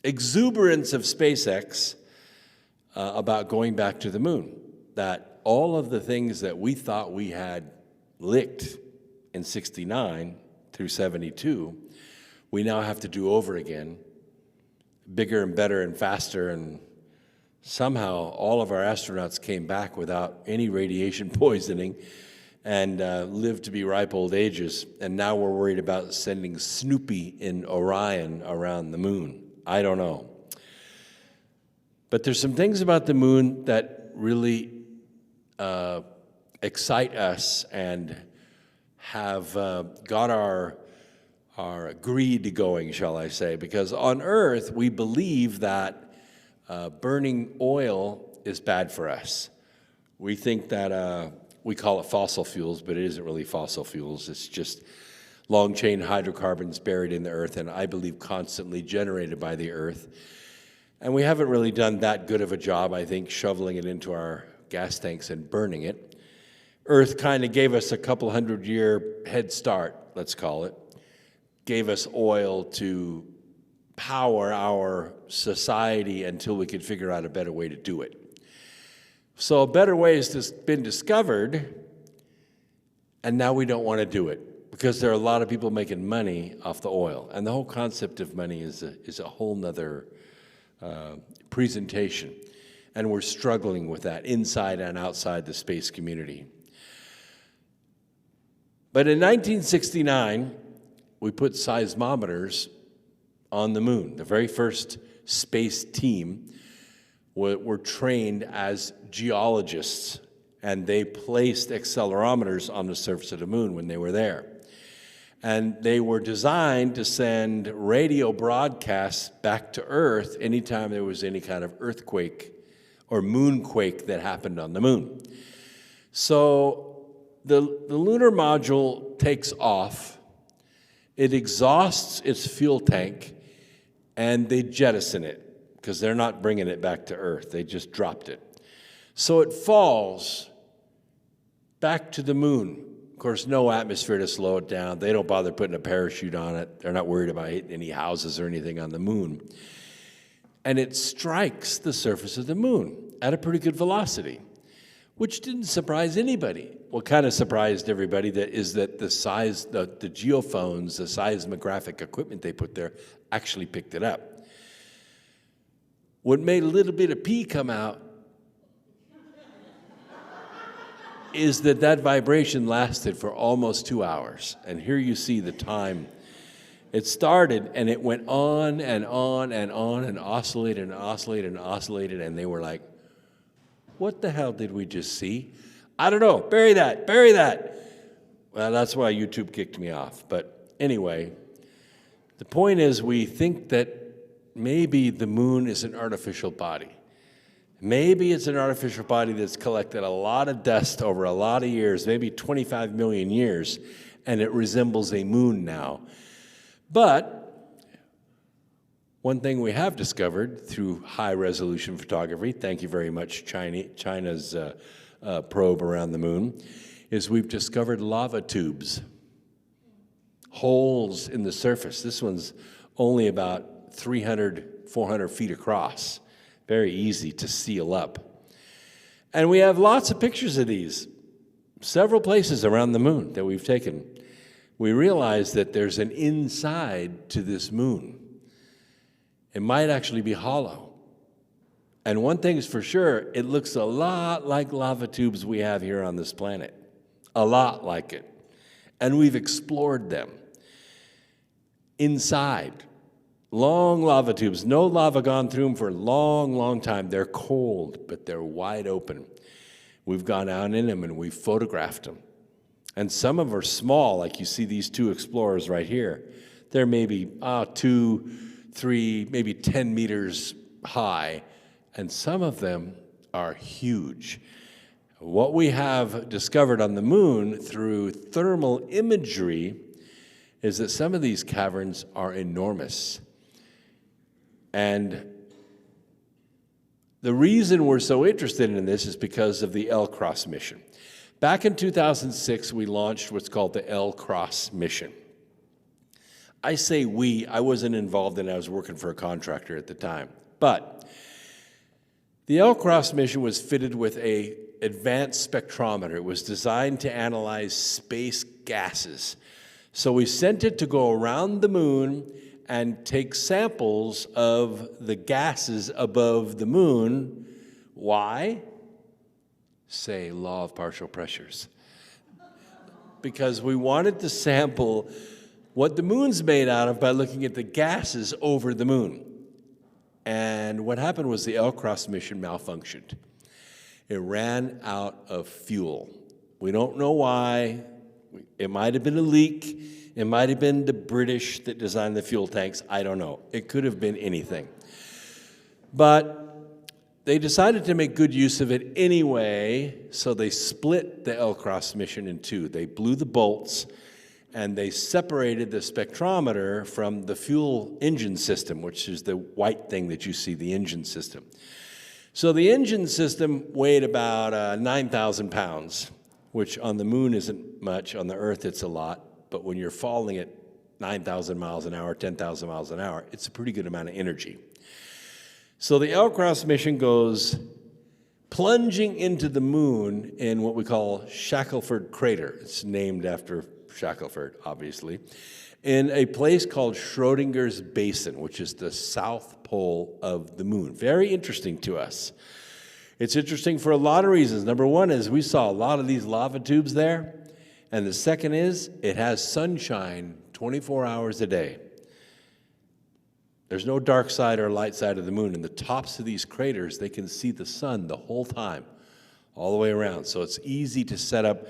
exuberance of SpaceX about going back to the moon. That all of the things that we thought we had licked in 69 through 72, we now have to do over again, bigger and better and faster, and somehow all of our astronauts came back without any radiation poisoning and lived to be ripe old ages, and now we're worried about sending Snoopy in Orion around the moon. I don't know. But there's some things about the moon that really excite us and have got our greed going, shall I say, because on Earth we believe that burning oil is bad for us. We think that we call it fossil fuels, but it isn't really fossil fuels. It's just long-chain hydrocarbons buried in the Earth, and I believe constantly generated by the Earth. And we haven't really done that good of a job, I think, shoveling it into our gas tanks and burning it. Earth kind of gave us a couple 100-year head start, let's call it. Gave us oil to power our society until we could figure out a better way to do it. So a better way has been discovered, and now we don't want to do it because there are a lot of people making money off the oil. And the whole concept of money is a whole nother presentation. And we're struggling with that inside and outside the space community. But in 1969, we put seismometers on the moon. The very first space team were trained as geologists, and they placed accelerometers on the surface of the moon when they were there. And they were designed to send radio broadcasts back to Earth anytime there was any kind of earthquake or moonquake that happened on the moon. So the lunar module takes off, it exhausts its fuel tank, and they jettison it because they're not bringing it back to Earth. They just dropped it. So it falls back to the moon. Of course, no atmosphere to slow it down. They don't bother putting a parachute on it. They're not worried about hitting any houses or anything on the moon. And it strikes the surface of the moon at a pretty good velocity, which didn't surprise anybody. What kind of surprised everybody is that the geophones, the seismographic equipment they put there, actually picked it up. What made a little bit of pee come out is that vibration lasted for almost 2 hours. And here you see the time. It started, and it went on and on and on and oscillated and oscillated and oscillated, and they were like, what the hell did we just see? I don't know. Bury that. Bury that. Well, that's why YouTube kicked me off. But anyway, the point is we think that maybe the moon is an artificial body. Maybe it's an artificial body that's collected a lot of dust over a lot of years, maybe 25 million years, and it resembles a moon now. But one thing we have discovered through high-resolution photography, thank you very much, China's probe around the moon, is we've discovered lava tubes, holes in the surface. This one's only about 300, 400 feet across. Very easy to seal up. And we have lots of pictures of these, several places around the moon that we've taken. We realize that there's an inside to this moon. It might actually be hollow. And one thing is for sure, it looks a lot like lava tubes we have here on this planet. A lot like it. And we've explored them. Inside. Long lava tubes, no lava gone through them for a long, long time. They're cold, but they're wide open. We've gone out in them and we've photographed them. And some of them are small, like you see these two explorers right here. They're maybe 2, 3, maybe 10 meters high, and some of them are huge. What we have discovered on the moon through thermal imagery is that some of these caverns are enormous. And the reason we're so interested in this is because of the L-Cross mission. Back in 2006, we launched what's called the L-Cross mission. I say we, I wasn't involved in it, I was working for a contractor at the time. But the L-Cross mission was fitted with an advanced spectrometer. It was designed to analyze space gases. So we sent it to go around the moon and take samples of the gases above the moon. Why? Say, law of partial pressures. Because we wanted to sample what the moon's made out of by looking at the gases over the moon. And what happened was the L-Cross mission malfunctioned. It ran out of fuel. We don't know why. It might have been a leak. It might have been the British that designed the fuel tanks. I don't know. It could have been anything. But they decided to make good use of it anyway, so they split the L-Cross mission in two. They blew the bolts, and they separated the spectrometer from the fuel engine system, which is the white thing that you see, the engine system. So the engine system weighed about 9,000 pounds, which on the moon isn't much. On the Earth, it's a lot. But when you're falling at 9,000 miles an hour, 10,000 miles an hour, it's a pretty good amount of energy. So the Alcross mission goes plunging into the moon in what we call Shackelford Crater. It's named after Shackelford, obviously, in a place called Schrodinger's Basin, which is the south pole of the moon. Very interesting to us. It's interesting for a lot of reasons. Number one is we saw a lot of these lava tubes there, and the second is it has sunshine 24 hours a day. There's no dark side or light side of the moon. In the tops of these craters, they can see the sun the whole time, all the way around. So it's easy to set up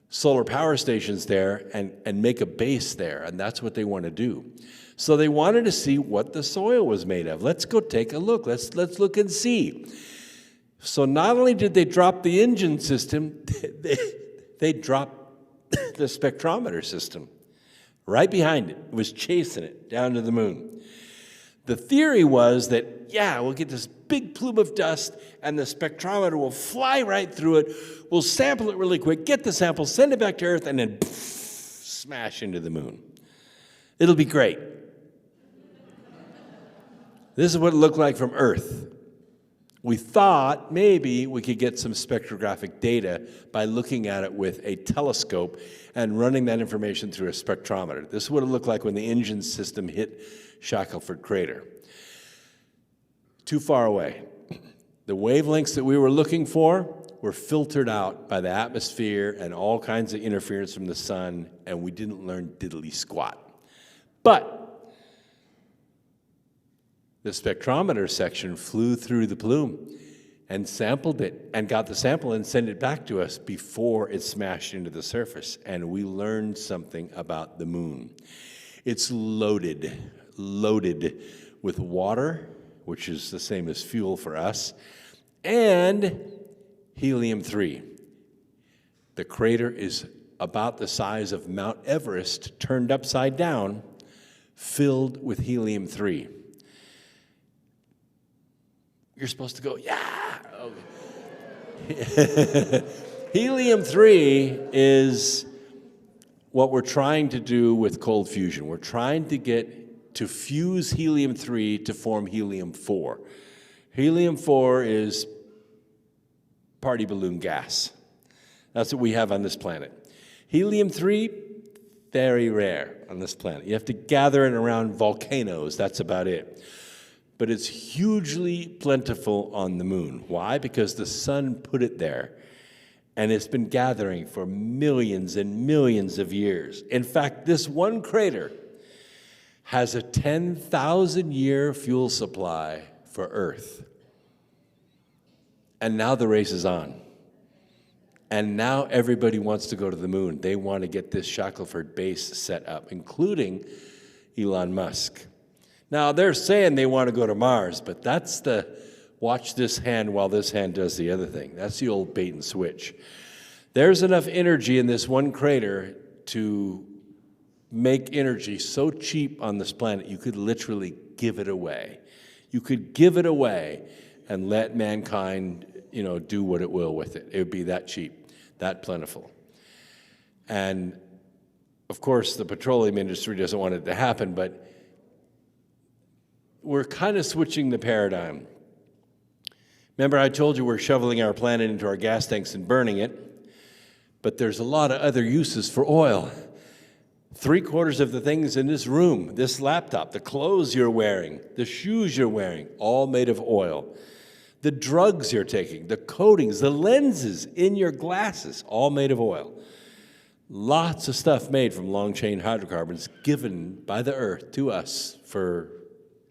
solar power stations there and make a base there, and that's what they want to do. So they wanted to see what the soil was made of. Let's go take a look. Let's look and see. So not only did they drop the engine system, they dropped the spectrometer system right behind it. It was chasing it down to the moon. The theory was that, yeah, we'll get this big plume of dust, and the spectrometer will fly right through it. We'll sample it really quick, get the sample, send it back to Earth, and then smash into the moon. It'll be great. This is what it looked like from Earth. We thought maybe we could get some spectrographic data by looking at it with a telescope and running that information through a spectrometer. This is what it looked like when the engine system hit Shackelford Crater. Too far away. The wavelengths that we were looking for were filtered out by the atmosphere and all kinds of interference from the sun, and we didn't learn diddly squat. But the spectrometer section flew through the plume and sampled it and got the sample and sent it back to us before it smashed into the surface. And we learned something about the moon. It's loaded with water, which is the same as fuel for us, and helium-3. The crater is about the size of Mount Everest turned upside down, filled with helium-3. You're supposed to go, yeah! Okay. Helium-3 is what we're trying to do with cold fusion. We're trying to get to fuse helium-3 to form helium-4. Helium-4 is party balloon gas. That's what we have on this planet. Helium-3, very rare on this planet. You have to gather it around volcanoes. That's about it. But it's hugely plentiful on the moon. Why? Because the sun put it there. And it's been gathering for millions and millions of years. In fact, this one crater has a 10,000-year fuel supply for Earth. And now the race is on. And now everybody wants to go to the moon. They want to get this Shackelford base set up, including Elon Musk. Now, they're saying they want to go to Mars, but that's the watch this hand while this hand does the other thing. That's the old bait and switch. There's enough energy in this one crater to make energy so cheap on this planet, you could literally give it away. You could give it away and let mankind, do what it will with it. It would be that cheap, that plentiful. And, of course, the petroleum industry doesn't want it to happen, but we're kind of switching the paradigm. Remember, I told you we're shoveling our planet into our gas tanks and burning it, but there's a lot of other uses for oil. 3/4 of the things in this room, this laptop, the clothes you're wearing, the shoes you're wearing, all made of oil. The drugs you're taking, the coatings, the lenses in your glasses, all made of oil. Lots of stuff made from long-chain hydrocarbons given by the Earth to us for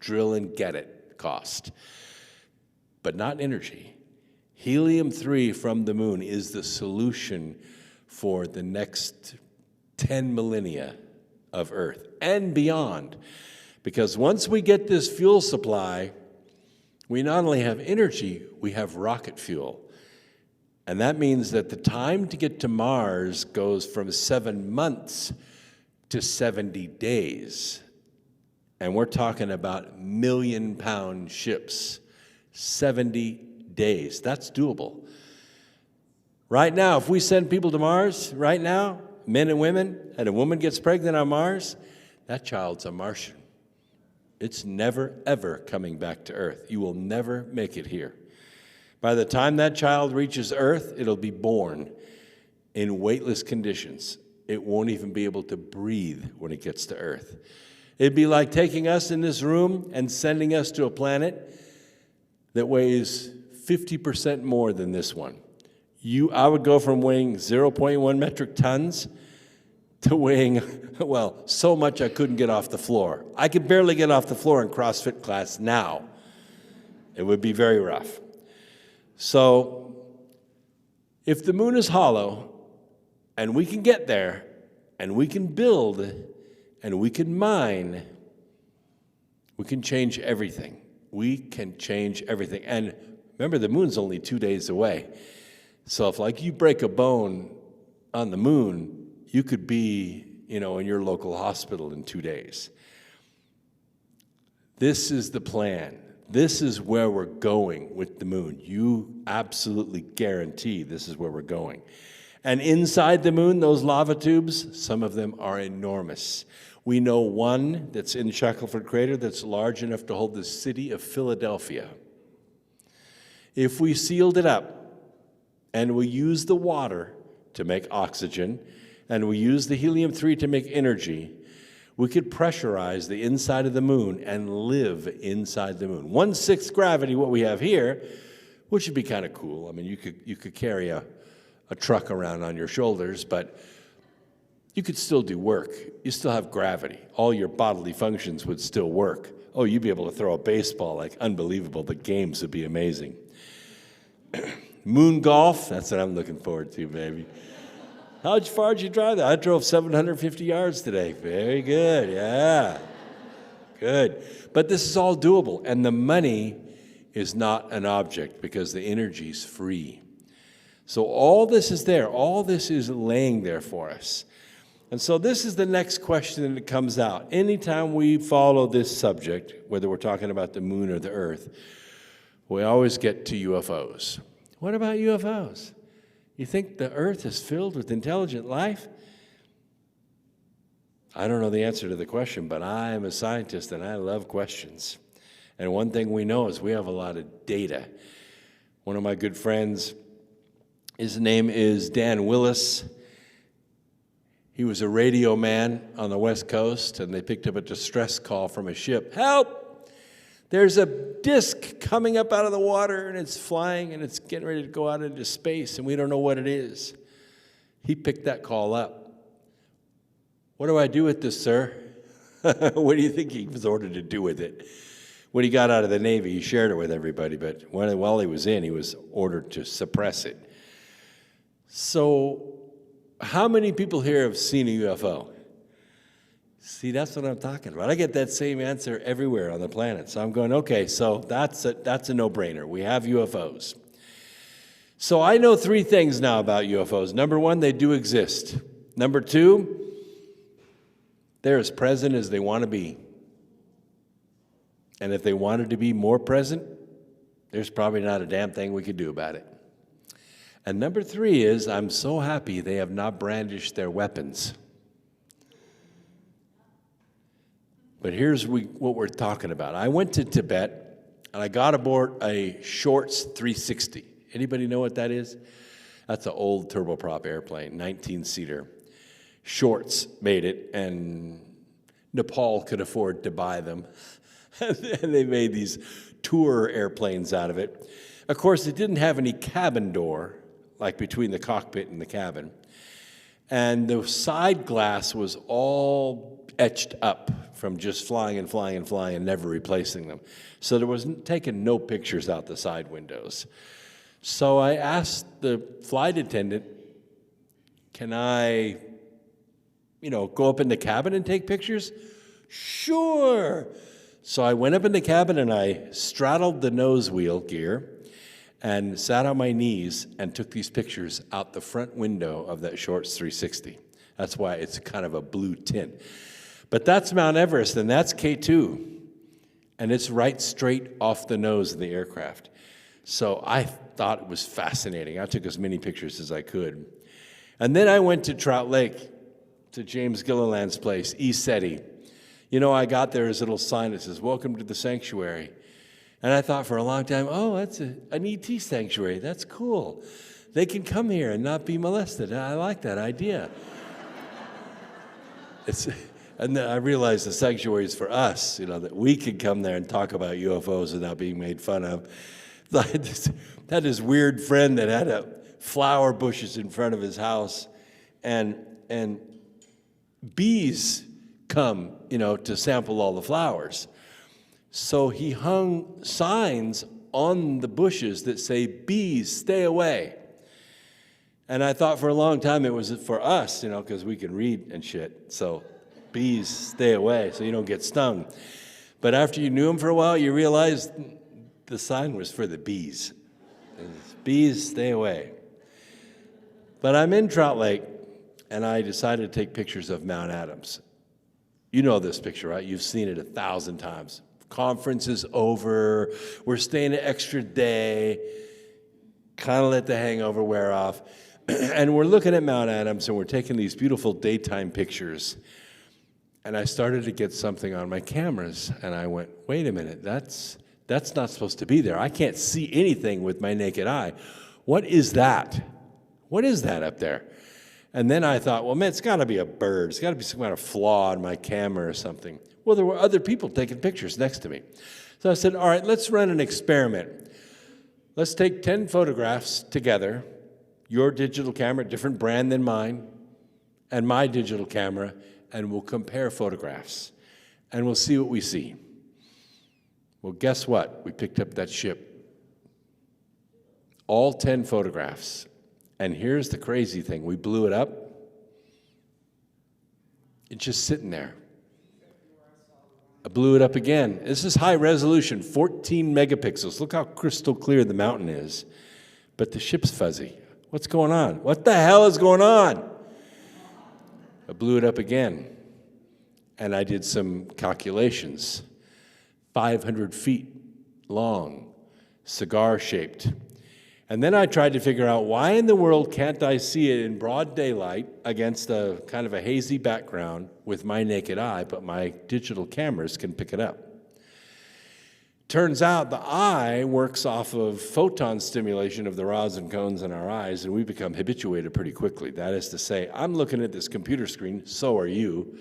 drill and get it cost, but not energy. Helium-3 from the moon is the solution for the next 10 millennia of Earth and beyond. Because once we get this fuel supply, we not only have energy, we have rocket fuel. And that means that the time to get to Mars goes from 7 months to 70 days. And we're talking about million-pound ships. 70 days. That's doable. Right now, if we send people to Mars, right now, men and women, and a woman gets pregnant on Mars, that child's a Martian. It's never, ever coming back to Earth. You will never make it here. By the time that child reaches Earth, it'll be born in weightless conditions. It won't even be able to breathe when it gets to Earth. It'd be like taking us in this room and sending us to a planet that weighs 50% more than this one. I would go from weighing 0.1 metric tons to weighing, well, so much I couldn't get off the floor. I could barely get off the floor in CrossFit class now. It would be very rough. So, if the moon is hollow, and we can get there, and we can build, and we can mine, we can change everything. We can change everything. And remember, the moon's only 2 days away. So if, like, you break a bone on the moon, you could be, in your local hospital in 2 days. This is the plan. This is where we're going with the moon. You absolutely guarantee this is where we're going. And inside the moon, those lava tubes, some of them are enormous. We know one that's in Shackelford Crater that's large enough to hold the city of Philadelphia. If we sealed it up and we used the water to make oxygen and we used the helium-3 to make energy, we could pressurize the inside of the moon and live inside the moon. 1/6 gravity, what we have here, which would be kind of cool. I mean, you could carry a truck around on your shoulders, but you could still do work. You still have gravity. All your bodily functions would still work. Oh, you'd be able to throw a baseball like unbelievable. The games would be amazing. Moon golf, that's what I'm looking forward to, baby. How far did you drive that? I drove 750 yards today. Very good, yeah. Good. But this is all doable, and the money is not an object because the energy is free. So all this is there. All this is laying there for us. And so this is the next question that comes out. Anytime we follow this subject, whether we're talking about the moon or the earth, we always get to UFOs. What about UFOs? You think the earth is filled with intelligent life? I don't know the answer to the question, but I am a scientist and I love questions. And one thing we know is we have a lot of data. One of my good friends, his name is Dan Willis. He was a radio man on the West Coast, and they picked up a distress call from a ship. Help! There's a disk coming up out of the water, and it's flying, and it's getting ready to go out into space, and we don't know what it is. He picked that call up. What do I do with this, sir? What do you think he was ordered to do with it? When he got out of the Navy, he shared it with everybody, but while he was in, he was ordered to suppress it. So, how many people here have seen a UFO? See, that's what I'm talking about. I get that same answer everywhere on the planet. So I'm going, okay, so that's a no-brainer. We have UFOs. So I know 3 things now about UFOs. Number 1, they do exist. Number 2, they're as present as they want to be. And if they wanted to be more present, there's probably not a damn thing we could do about it. And number 3 is, I'm so happy they have not brandished their weapons. But here's what we're talking about. I went to Tibet, and I got aboard a Shorts 360. Anybody know what that is? That's an old turboprop airplane, 19-seater. Shorts made it, and Nepal could afford to buy them. And they made these tour airplanes out of it. Of course, it didn't have any cabin door, like between the cockpit and the cabin. And the side glass was all etched up from just flying and flying and flying and never replacing them. So there was taking no pictures out the side windows. So I asked the flight attendant, can I, go up in the cabin and take pictures? Sure. So I went up in the cabin and I straddled the nose wheel gear and sat on my knees and took these pictures out the front window of that Shorts 360. That's why it's kind of a blue tint. But that's Mount Everest, and that's K2. And it's right straight off the nose of the aircraft. So I thought it was fascinating. I took as many pictures as I could. And then I went to Trout Lake, to James Gilliland's place, ECETI. You know, I got there, his little sign that says, "Welcome to the sanctuary." And I thought for a long time, oh, that's an ET sanctuary. That's cool. They can come here and not be molested. I like that idea. And then I realized the sanctuary is for us, you know, that we can come there and talk about UFOs without being made fun of. I had this weird friend that had flower bushes in front of his house, and bees come, you know, to sample all the flowers. So he hung signs on the bushes that say, "Bees, stay away." And I thought for a long time it was for us, you know, because we can read and shit. So bees, stay away so you don't get stung. But after you knew him for a while, you realized the sign was for the bees. Bees, stay away. But I'm in Trout Lake, and I decided to take pictures of Mount Adams. You know this picture, right? You've seen it 1,000 times. Conference is over. We're staying an extra day. Kind of let the hangover wear off. And we're looking at Mount Adams, and we're taking these beautiful daytime pictures. And I started to get something on my cameras, and I went, wait a minute, that's not supposed to be there. I can't see anything with my naked eye. What is that? What is that up there? And then I thought, well, man, it's got to be a bird. It's got to be some kind of flaw in my camera or something. Well, there were other people taking pictures next to me. So I said, all right, let's run an experiment. Let's take 10 photographs together, your digital camera, different brand than mine, and my digital camera, and we'll compare photographs, and we'll see what we see. Well, guess what? We picked up that ship. All 10 photographs. And here's the crazy thing. We blew it up. It's just sitting there. I blew it up again. This is high resolution, 14 megapixels. Look how crystal clear the mountain is. But the ship's fuzzy. What's going on? What the hell is going on? I blew it up again. And I did some calculations. 500 feet long, cigar-shaped. And then I tried to figure out why in the world can't I see it in broad daylight against a kind of a hazy background with my naked eye, but my digital cameras can pick it up. Turns out the eye works off of photon stimulation of the rods and cones in our eyes, and we become habituated pretty quickly. That is to say, I'm looking at this computer screen, so are you,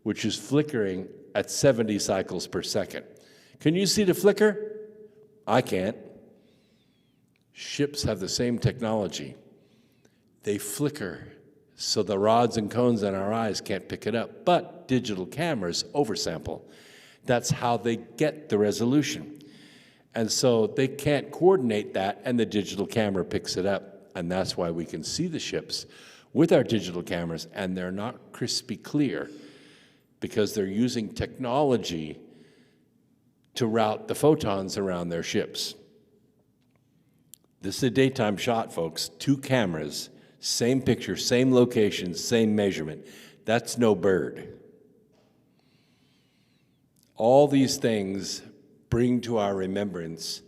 which is flickering at 70 cycles per second. Can you see the flicker? I can't. Ships have the same technology. They flicker, so the rods and cones in our eyes can't pick it up, but digital cameras oversample. That's how they get the resolution. And so they can't coordinate that, and the digital camera picks it up, and that's why we can see the ships with our digital cameras, and they're not crispy clear because they're using technology to route the photons around their ships. This is a daytime shot, folks. 2 cameras, same picture, same location, same measurement. That's no bird. All these things bring to our remembrance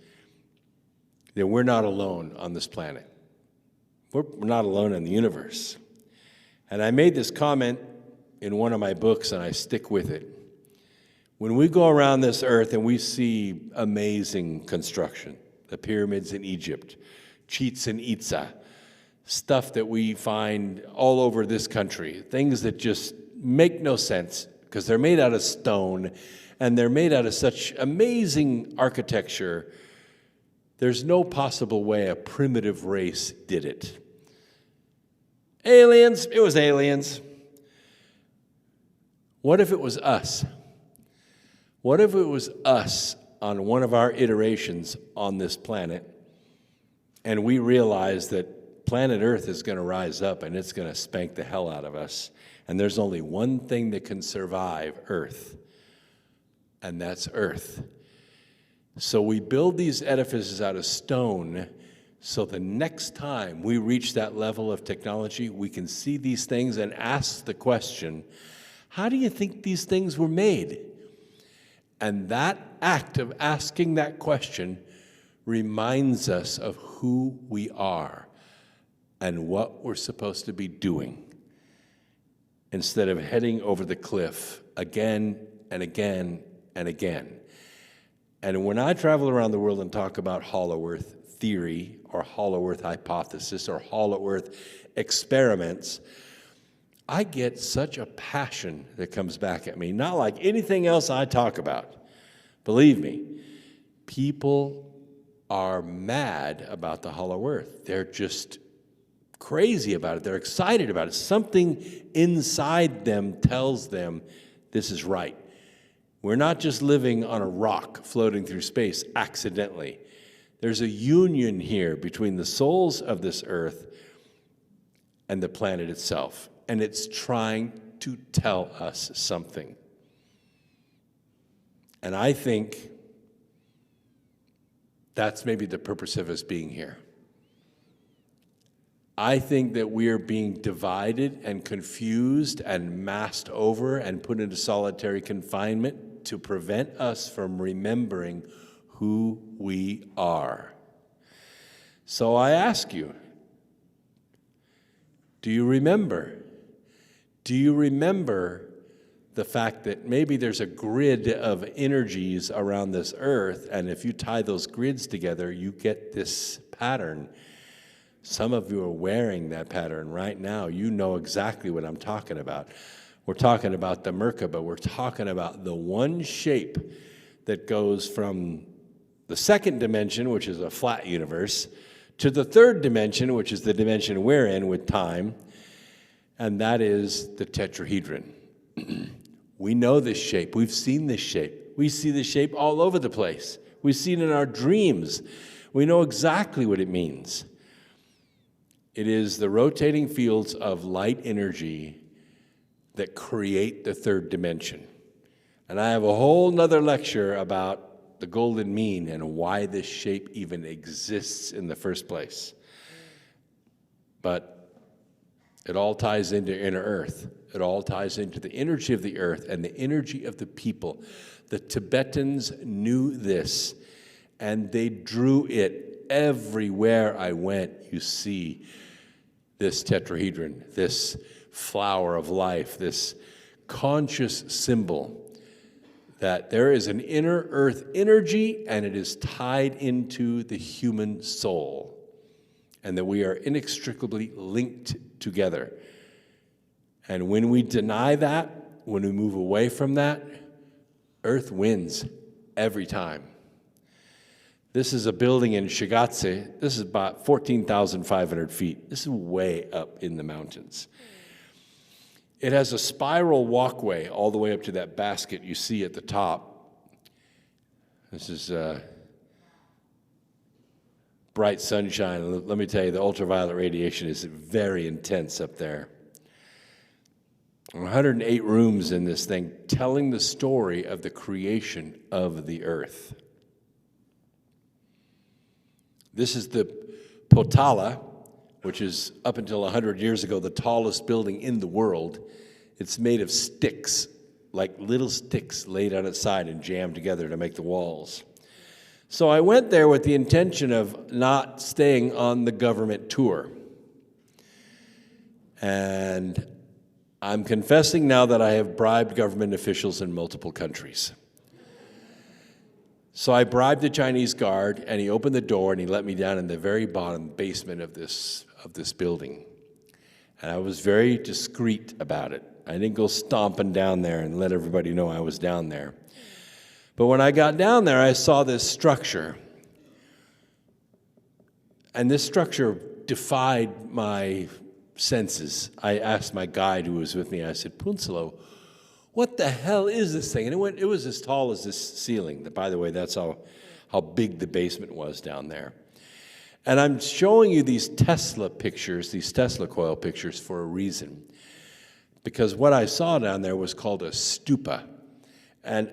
that we're not alone on this planet. We're not alone in the universe. And I made this comment in one of my books, and I stick with it. When we go around this earth and we see amazing construction, the pyramids in Egypt, Chichen Itza, stuff that we find all over this country, things that just make no sense because they're made out of stone and they're made out of such amazing architecture. There's no possible way a primitive race did it. Aliens, it was aliens. What if it was us? What if it was us on one of our iterations on this planet, and we realize that planet Earth is going to rise up and it's going to spank the hell out of us, and there's only one thing that can survive Earth, and that's Earth. So we build these edifices out of stone So the next time we reach that level of technology, we can see these things and ask the question, how do you think these things were made? And that act of asking that question reminds us of who we are and what we're supposed to be doing, instead of heading over the cliff again and again and again. And when I travel around the world and talk about hollow earth theory or hollow earth hypothesis or hollow earth experiments, I get such a passion that comes back at me, not like anything else I talk about. Believe me, people are mad about the hollow earth. They're just crazy about it. They're excited about it. Something inside them tells them this is right. We're not just living on a rock floating through space accidentally. There's a union here between the souls of this earth and the planet itself, and it's trying to tell us something. And I think that's maybe the purpose of us being here. I think that we are being divided and confused and masked over and put into solitary confinement to prevent us from remembering who we are. So I ask you, do you remember? Do you remember the fact that maybe there's a grid of energies around this earth, and if you tie those grids together, you get this pattern? Some of you are wearing that pattern right now. You know exactly what I'm talking about. We're talking about the Merkaba. We're talking about the one shape that goes from the second dimension, which is a flat universe, to the third dimension, which is the dimension we're in with time, and that is the tetrahedron. We know this shape. We've seen this shape. We see this shape all over the place. We see it in our dreams. We know exactly what it means. It is the rotating fields of light energy that create the third dimension. And I have a whole nother lecture about the golden mean and why this shape even exists in the first place. But it all ties into inner earth. It all ties into the energy of the earth and the energy of the people. The Tibetans knew this, and they drew it everywhere I went. You see this tetrahedron, this flower of life, this conscious symbol that there is an inner earth energy and it is tied into the human soul, and that we are inextricably linked together. And when we deny that, when we move away from that, earth wins every time. This is a building in Shigatse. This is about 14,500 feet. This is way up in the mountains. It has a spiral walkway all the way up to that basket you see at the top. This is bright sunshine. Let me tell you, the ultraviolet radiation is very intense up there. 108 rooms in this thing, telling the story of the creation of the earth. This is the Potala, which is up until 100 years ago the tallest building in the world. It's made of sticks, like little sticks laid on its side and jammed together to make the walls. So I went there with the intention of not staying on the government tour. And I'm confessing now that I have bribed government officials in multiple countries. So I bribed the Chinese guard, and he opened the door, and he let me down in the very bottom basement of this building. And I was very discreet about it. I didn't go stomping down there and let everybody know I was down there. But when I got down there, I saw this structure. And this structure defied my senses. I asked my guide who was with me, I said, Punsalo, what the hell is this thing? And it was as tall as this ceiling. By the way, that's how big the basement was down there. And I'm showing you these Tesla pictures, these Tesla coil pictures, for a reason. Because what I saw down there was called a stupa. And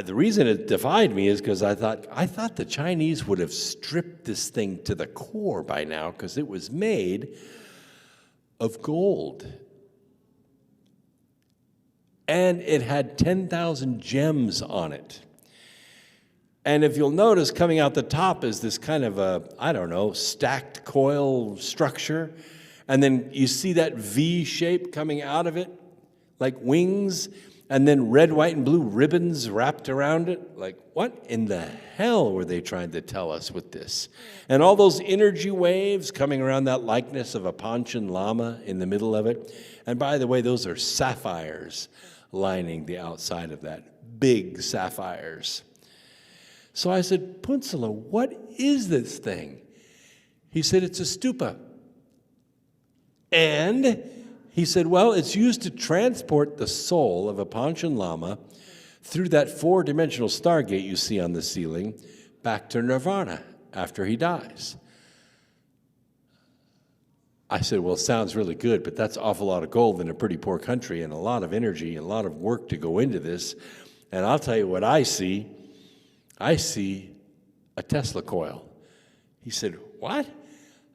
the reason it defied me is because I thought the Chinese would have stripped this thing to the core by now, because it was made of gold. And it had 10,000 gems on it. And if you'll notice, coming out the top is this kind of a, stacked coil structure. And then you see that V shape coming out of it, like wings, and then red, white, and blue ribbons wrapped around it. Like, what in the hell were they trying to tell us with this? And all those energy waves coming around that likeness of a Panchen Lama in the middle of it. And by the way, those are sapphires lining the outside of that, big sapphires. So I said, Punsala, what is this thing? He said, it's a stupa. And he said, well, it's used to transport the soul of a Panchen Lama through that four-dimensional stargate you see on the ceiling back to nirvana after he dies. I said, well, it sounds really good, but that's an awful lot of gold in a pretty poor country and a lot of energy and a lot of work to go into this. And I'll tell you what I see. I see a Tesla coil. He said, what?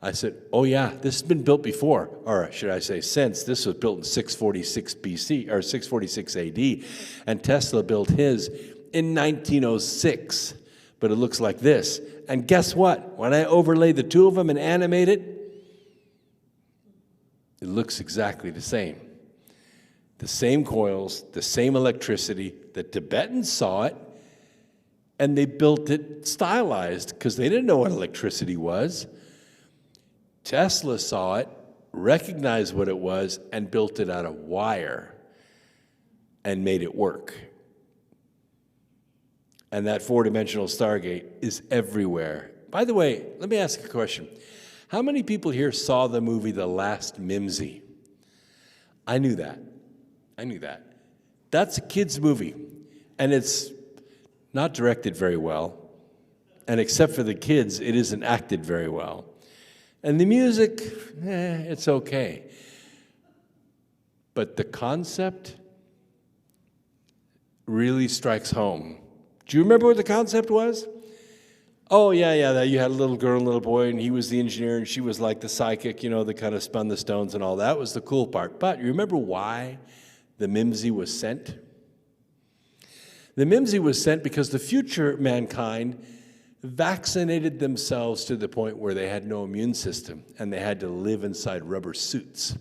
I said, oh yeah, this has been built before, or should I say since. This was built in 646 BC, or 646 AD, and Tesla built his in 1906, but it looks like this. And guess what? When I overlay the two of them and animate it, it looks exactly the same. The same coils, the same electricity. The Tibetans saw it, and they built it stylized because they didn't know what electricity was. Tesla saw it, recognized what it was, and built it out of wire and made it work. And that four-dimensional stargate is everywhere. By the way, let me ask a question. How many people here saw the movie The Last Mimsy? I knew that. That's a kid's movie, and it's not directed very well. And except for the kids, it isn't acted very well. And the music, it's okay. But the concept really strikes home. Do you remember what the concept was? Oh, yeah, you had a little girl and a little boy, and he was the engineer, and she was like the psychic, that kind of spun the stones and all. That was the cool part. But you remember why the Mimsy was sent? The Mimsy was sent because the future mankind vaccinated themselves to the point where they had no immune system, and they had to live inside rubber suits.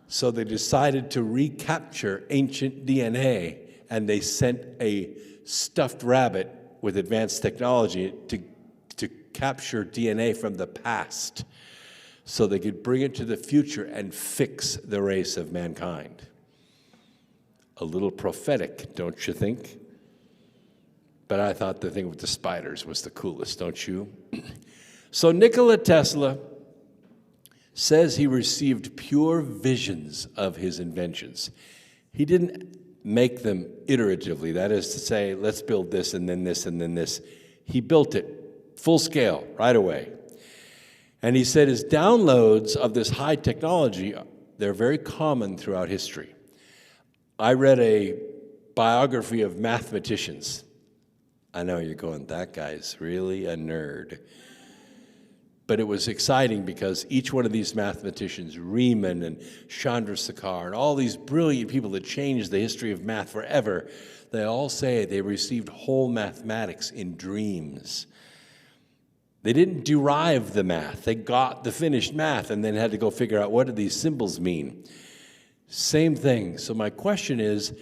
So they decided to recapture ancient DNA, and they sent a stuffed rabbit with advanced technology to capture DNA from the past so they could bring it to the future and fix the race of mankind. A little prophetic, don't you think? But I thought the thing with the spiders was the coolest, don't you? So Nikola Tesla says he received pure visions of his inventions. He didn't make them iteratively. That is to say, let's build this and then this and then this. He built it full scale right away. And he said his downloads of this high technology, they're very common throughout history. I read a biography of mathematicians. I know you're going, that guy's really a nerd. But it was exciting because each one of these mathematicians, Riemann and Chandrasekhar, and all these brilliant people that changed the history of math forever, they all say they received whole mathematics in dreams. They didn't derive the math. They got the finished math and then had to go figure out what do these symbols mean. Same thing. So my question is,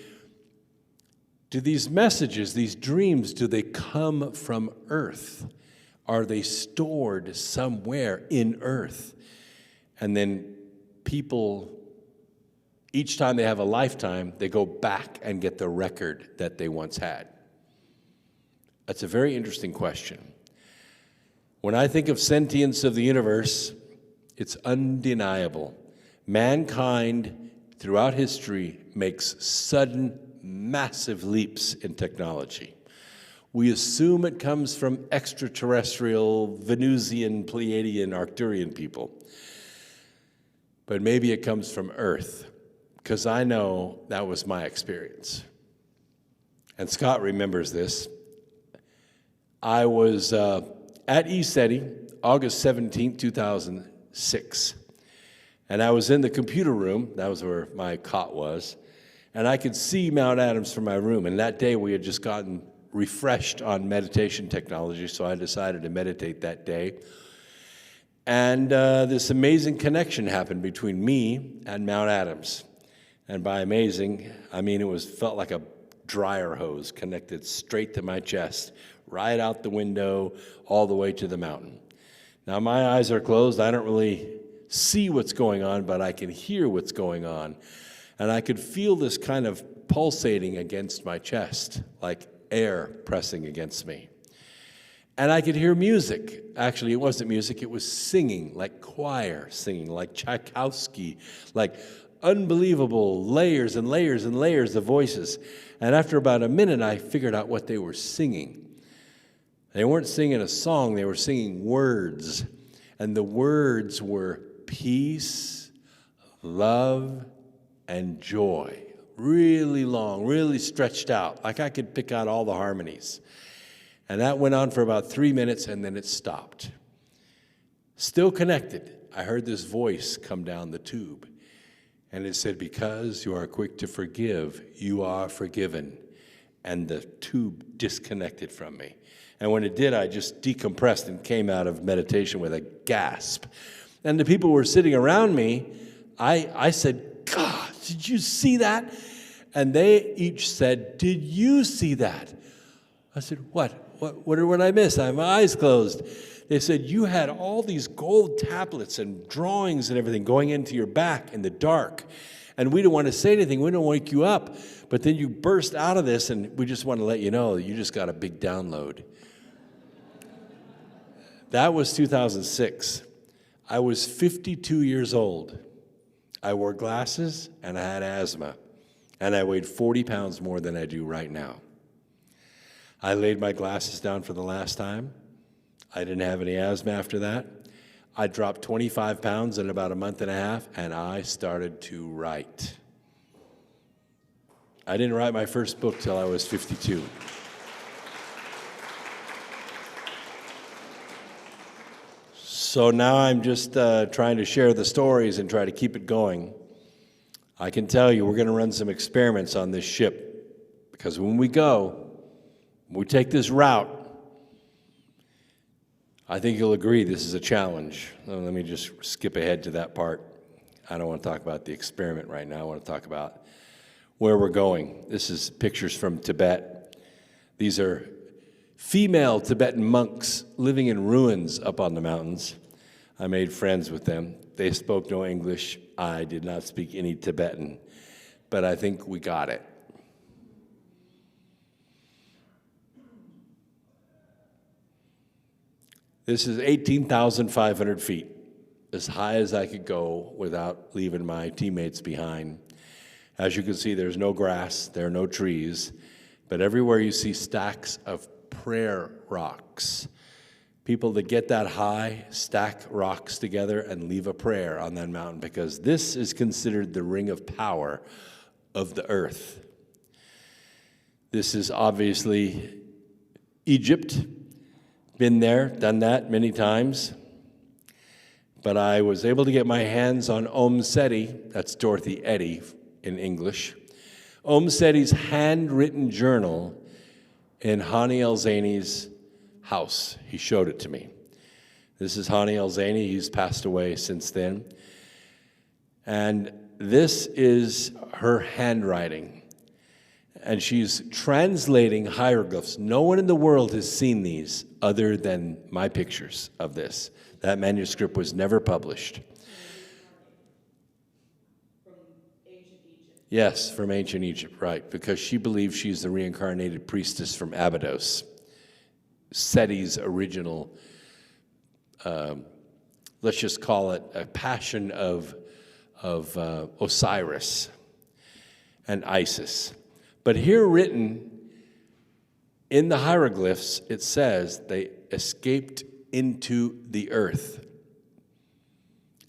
do these messages, these dreams, do they come from Earth? Are they stored somewhere in Earth? And then people, each time they have a lifetime, they go back and get the record that they once had. That's a very interesting question. When I think of sentience of the universe, it's undeniable. Mankind, throughout history, makes sudden, massive leaps in technology. We assume it comes from extraterrestrial, Venusian, Pleiadian, Arcturian people. But maybe it comes from Earth, because I know that was my experience. and Scott remembers this. I was at ECETI, August 17, 2006. And I was in the computer room, that was where my cot was, and I could see Mount Adams from my room. And that day we had just gotten refreshed on meditation technology, so I decided to meditate that day. And this amazing connection happened between me and Mount Adams. And by amazing, I mean felt like a dryer hose connected straight to my chest, right out the window, all the way to the mountain. Now my eyes are closed, I don't really see what's going on, but I can hear what's going on. And I could feel this kind of pulsating against my chest, like air pressing against me. And I could hear music. Actually, it wasn't music, it was singing, like choir singing, like Tchaikovsky, like unbelievable layers and layers and layers of voices. And after about a minute, I figured out what they were singing. They weren't singing a song, they were singing words. And the words were peace, love, and joy. Really long, really stretched out, like I could pick out all the harmonies. And that went on for about 3 minutes, and then it stopped. Still connected, I heard this voice come down the tube. And it said, because you are quick to forgive, you are forgiven. And the tube disconnected from me. And when it did, I just decompressed and came out of meditation with a gasp. And the people who were sitting around me, I said, God, did you see that? And they each said, did you see that? I said, what did I miss? I have my eyes closed. They said, you had all these gold tablets and drawings and everything going into your back in the dark. And we didn't want to say anything. We didn't wake you up. But then you burst out of this, and we just want to let you know that you just got a big download. That was 2006. I was 52 years old. I wore glasses, and I had asthma. And I weighed 40 pounds more than I do right now. I laid my glasses down for the last time. I didn't have any asthma after that. I dropped 25 pounds in about a month and a half, and I started to write. I didn't write my first book till I was 52. So now I'm just trying to share the stories and try to keep it going. I can tell you we're going to run some experiments on this ship, because when we take this route, I think you'll agree this is a challenge. Let me just skip ahead to that part. I don't want to talk about the experiment right now. I want to talk about where we're going. This is pictures from Tibet. These are female Tibetan monks living in ruins up on the mountains. I made friends with them. They spoke no English. I did not speak any Tibetan, but I think we got it. This is 18,500 feet, as high as I could go without leaving my teammates behind. As you can see, there's no grass, there are no trees, but everywhere you see stacks of prayer rocks. People that get that high stack rocks together and leave a prayer on that mountain, because this is considered the ring of power of the earth. This is obviously Egypt. Been there, done that many times. But I was able to get my hands on Om Seti, that's Dorothy Eddy in English, Om Seti's handwritten journal in Hani El-Zaini's house. He showed it to me. This is Hani El-Zaini. He's passed away since then. And this is her handwriting. And she's translating hieroglyphs. No one in the world has seen these other than my pictures of this. That manuscript was never published. From ancient Egypt. Yes, from ancient Egypt, right, because she believes she's the reincarnated priestess from Abydos, Seti's original, let's just call it a passion of Osiris and Isis. But here written in the hieroglyphs, it says they escaped into the earth.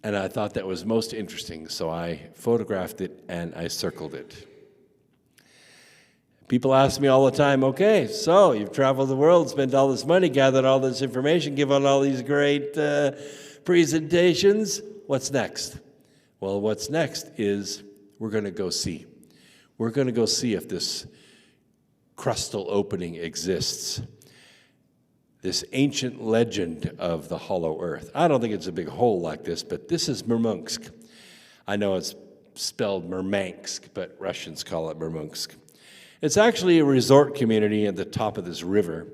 And I thought that was most interesting, so I photographed it and I circled it. People ask me all the time, okay, so you've traveled the world, spent all this money, gathered all this information, given all these great presentations. What's next? Well, what's next is we're going to go see. We're going to go see if this crustal opening exists. This ancient legend of the hollow earth. I don't think it's a big hole like this, but this is Murmansk. I know it's spelled Murmansk, but Russians call it Murmansk. It's actually a resort community at the top of this river,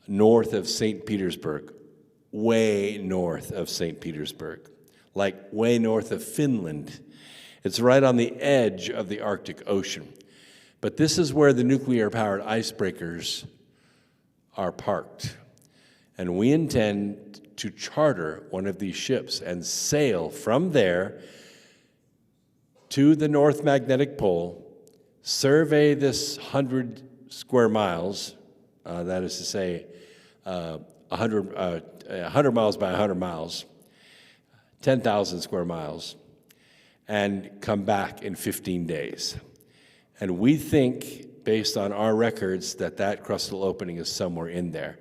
north of St. Petersburg, way north of St. Petersburg, like way north of Finland. It's right on the edge of the Arctic Ocean. But this is where the nuclear-powered icebreakers are parked. And we intend to charter one of these ships and sail from there to the North Magnetic Pole, survey this 100 square miles, that is to say 100 miles by 100 miles, 10,000 square miles, and come back in 15 days. And we think, based on our records, that that crustal opening is somewhere in there.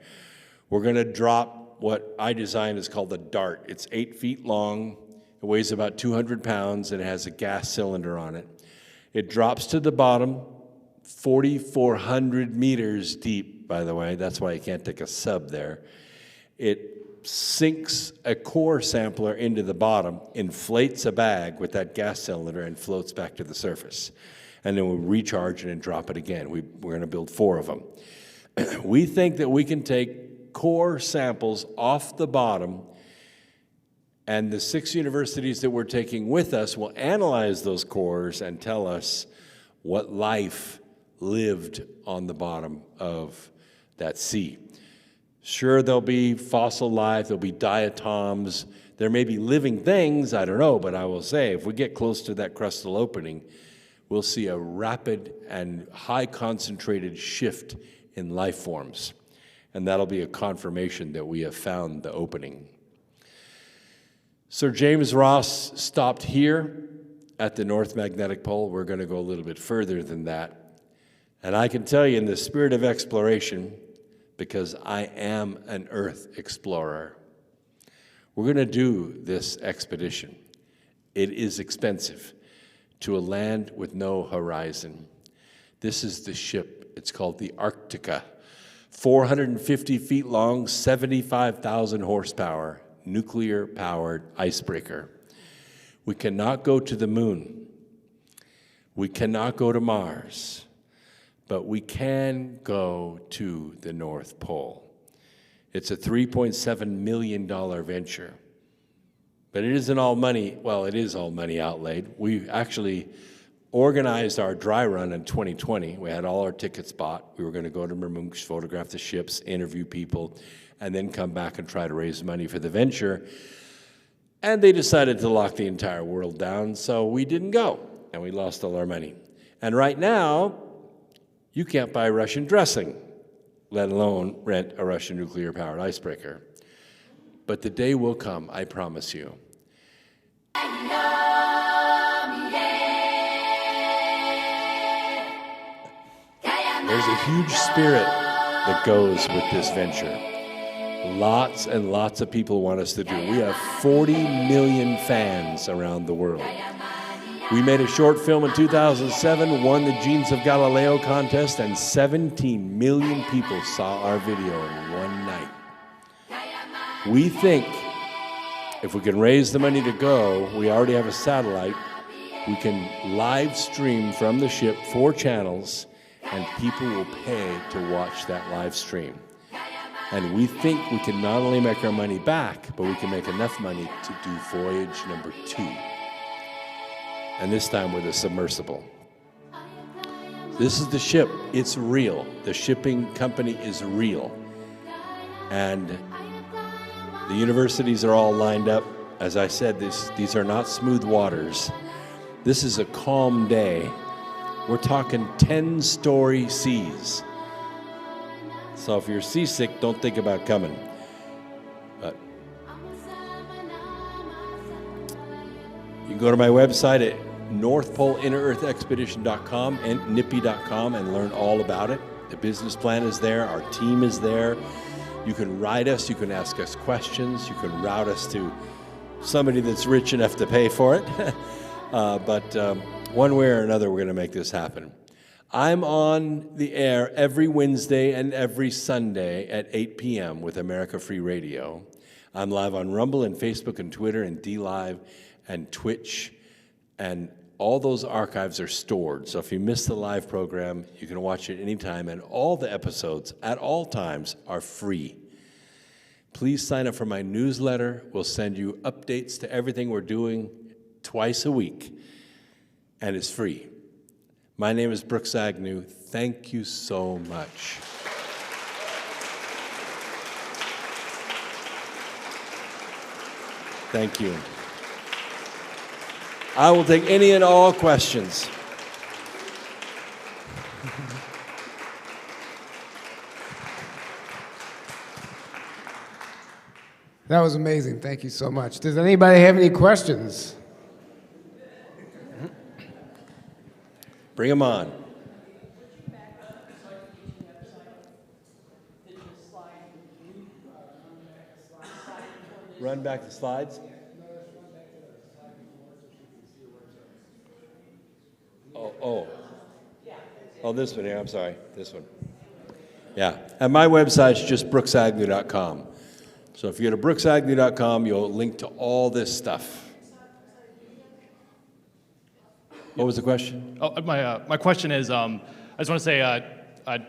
We're going to drop what I designed is called the DART. It's 8 feet long, it weighs about 200 pounds, and it has a gas cylinder on it. It drops to the bottom, 4,400 meters deep, by the way. That's why you can't take a sub there. It sinks a core sampler into the bottom, inflates a bag with that gas cylinder, and floats back to the surface. And then we'll recharge it and drop it again. We're going to build 4 of them. We think that we can take core samples off the bottom, and the 6 universities that we're taking with us will analyze those cores and tell us what life lived on the bottom of that sea. Sure, there'll be fossil life, there'll be diatoms, there may be living things, I don't know, but I will say, if we get close to that crustal opening, we'll see a rapid and high concentrated shift in life forms. And that'll be a confirmation that we have found the opening. Sir James Ross stopped here at the North Magnetic Pole. We're going to go a little bit further than that. And I can tell you, in the spirit of exploration, because I am an Earth explorer, we're going to do this expedition. It is expensive to a land with no horizon. This is the ship. It's called the Arctica. 450 feet long, 75,000 horsepower, nuclear-powered icebreaker. We cannot go to the moon. We cannot go to Mars. But we can go to the North Pole. It's a $3.7 million venture. But it isn't all money. Well, it is all money outlaid. We actually organized our dry run in 2020. We had all our tickets bought. We were going to go to Murmansk, photograph the ships, interview people, and then come back and try to raise money for the venture. And they decided to lock the entire world down, so we didn't go, and we lost all our money. And right now, you can't buy Russian dressing, let alone rent a Russian nuclear-powered icebreaker. But the day will come, I promise you. There's a huge spirit that goes with this venture. Lots and lots of people want us to do. We have 40 million fans around the world. We made a short film in 2007, won the Genes of Galileo contest, and 17 million people saw our video in one night. We think if we can raise the money to go, we already have a satellite, we can live stream from the ship 4 channels, and people will pay to watch that live stream. And we think we can not only make our money back, but we can make enough money to do voyage number 2. And this time with a submersible. This is the ship. It's real. The shipping company is real. And the universities are all lined up. As I said, these are not smooth waters. This is a calm day. We're talking 10-story seas. So if you're seasick, don't think about coming. But you can go to my website at northpoleinnerearthexpedition.com and nippy.com and learn all about it. The business plan is there. Our team is there. You can write us. You can ask us questions. You can route us to somebody that's rich enough to pay for it. But one way or another, we're going to make this happen. I'm on the air every Wednesday and every Sunday at 8 p.m. with America Free Radio. I'm live on Rumble and Facebook and Twitter and DLive and Twitch, and all those archives are stored. So if you miss the live program, you can watch it anytime, and all the episodes at all times are free. Please sign up for my newsletter. We'll send you updates to everything we're doing twice a week, and it's free. My name is Brooks Agnew. Thank you so much. Thank you. I will take any and all questions. That was amazing. Thank you so much. Does anybody have any questions? Bring them on. Run back the slides. Oh, this one here. I'm sorry. This one. Yeah. And my website's just brooksagnew.com. So if you go to brooksagnew.com, you'll link to all this stuff. What was the question? Oh, my question is, I just want to say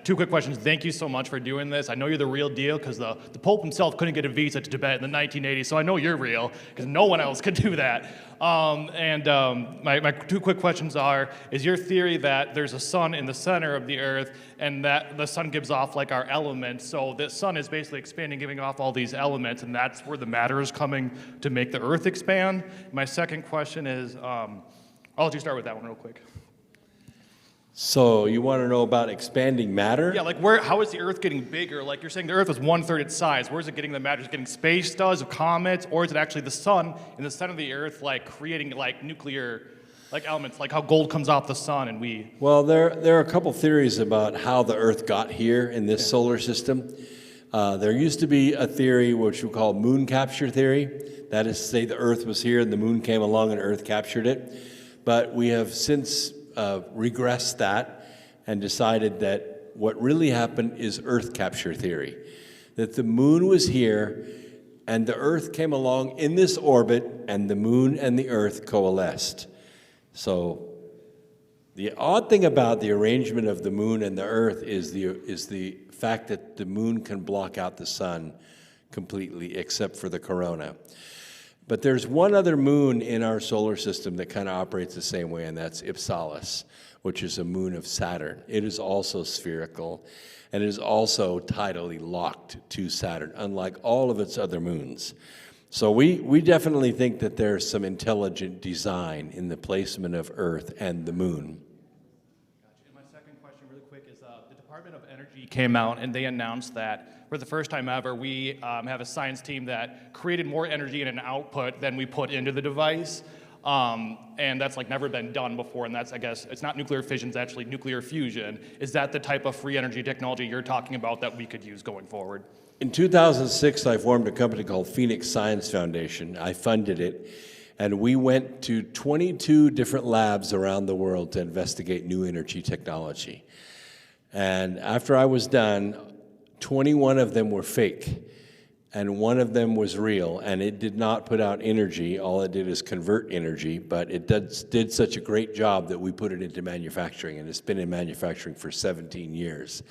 two quick questions. Thank you so much for doing this. I know you're the real deal because the Pope himself couldn't get a visa to Tibet in the 1980s, so I know you're real because no one else could do that. My two quick questions are, is your theory that there's a sun in the center of the Earth and that the sun gives off like our elements, so the sun is basically expanding, giving off all these elements, and that's where the matter is coming to make the Earth expand? My second question is, I'll let you start with that one real quick. So you want to know about expanding matter? Yeah, like how is the Earth getting bigger? Like you're saying the Earth is 1/3 its size. Where is it getting the matter? Is it getting space dust of comets, or is it actually the sun in the center of the Earth, like creating like nuclear, like elements, like how gold comes off the sun and we? Well, there are a couple theories about how the Earth got here in this solar system. There used to be a theory which we call moon capture theory. That is to say the Earth was here and the moon came along and Earth captured it. But we have since regressed that and decided that what really happened is Earth capture theory. That the moon was here and the Earth came along in this orbit and the moon and the Earth coalesced. So the odd thing about the arrangement of the moon and the Earth is the fact that the moon can block out the sun completely except for the corona. But there's one other moon in our solar system that kind of operates the same way, and that's Ipsalis, which is a moon of Saturn. It is also spherical, and it is also tidally locked to Saturn, unlike all of its other moons. So we definitely think that there's some intelligent design in the placement of Earth and the moon. Gotcha. And my second question really quick is the Department of Energy came out and they announced that for the first time ever, we have a science team that created more energy in an output than we put into the device. And that's like never been done before, and that's, I guess, it's not nuclear fission, it's actually nuclear fusion. Is that the type of free energy technology you're talking about that we could use going forward? In 2006, I formed a company called Phoenix Science Foundation. I funded it, and we went to 22 different labs around the world to investigate new energy technology. And after I was done, 21 of them were fake, and one of them was real, and it did not put out energy. All it did is convert energy, but it did such a great job that we put it into manufacturing, and it's been in manufacturing for 17 years.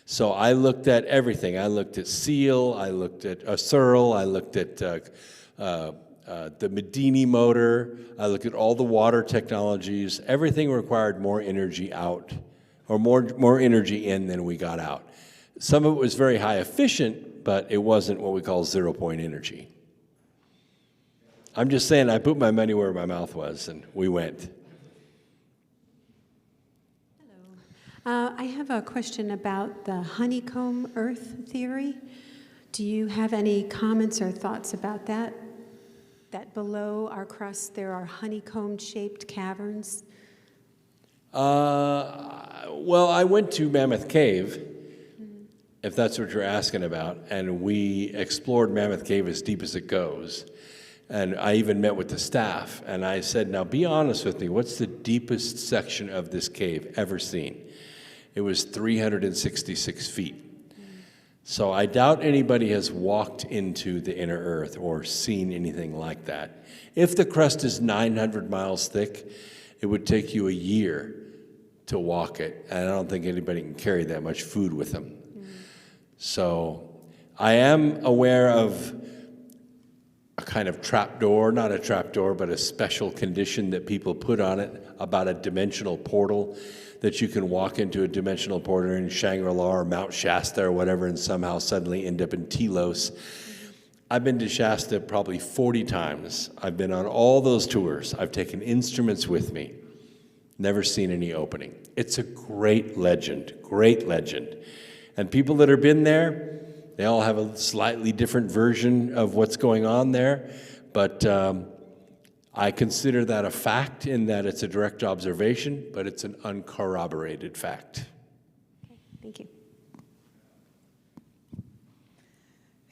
So I looked at everything. I looked at SEAL, I looked at Searle, I looked at the Medini motor, I looked at all the water technologies. Everything required more energy out, or more energy in than we got out. Some of it was very high efficient, but it wasn't what we call zero-point energy. I'm just saying I put my money where my mouth was, and we went. Hello. I have a question about the honeycomb Earth theory. Do you have any comments or thoughts about that? that below our crust there are honeycomb-shaped caverns? Well, I went to Mammoth Cave, if that's what you're asking about, and we explored Mammoth Cave as deep as it goes. And I even met with the staff, and I said, now be honest with me, what's the deepest section of this cave ever seen? It was 366 feet. So I doubt anybody has walked into the inner earth or seen anything like that. If the crust is 900 miles thick, it would take you a year to walk it, and I don't think anybody can carry that much food with them. So I am aware of a kind of trapdoor, not a trapdoor, but a special condition that people put on it about a dimensional portal, that you can walk into a dimensional portal in Shangri-La or Mount Shasta or whatever and somehow suddenly end up in Telos. I've been to Shasta probably 40 times. I've been on all those tours. I've taken instruments with me. Never seen any opening. It's a great legend, great legend. And people that have been there, they all have a slightly different version of what's going on there, but I consider that a fact in that it's a direct observation, but it's an uncorroborated fact. Okay, thank you.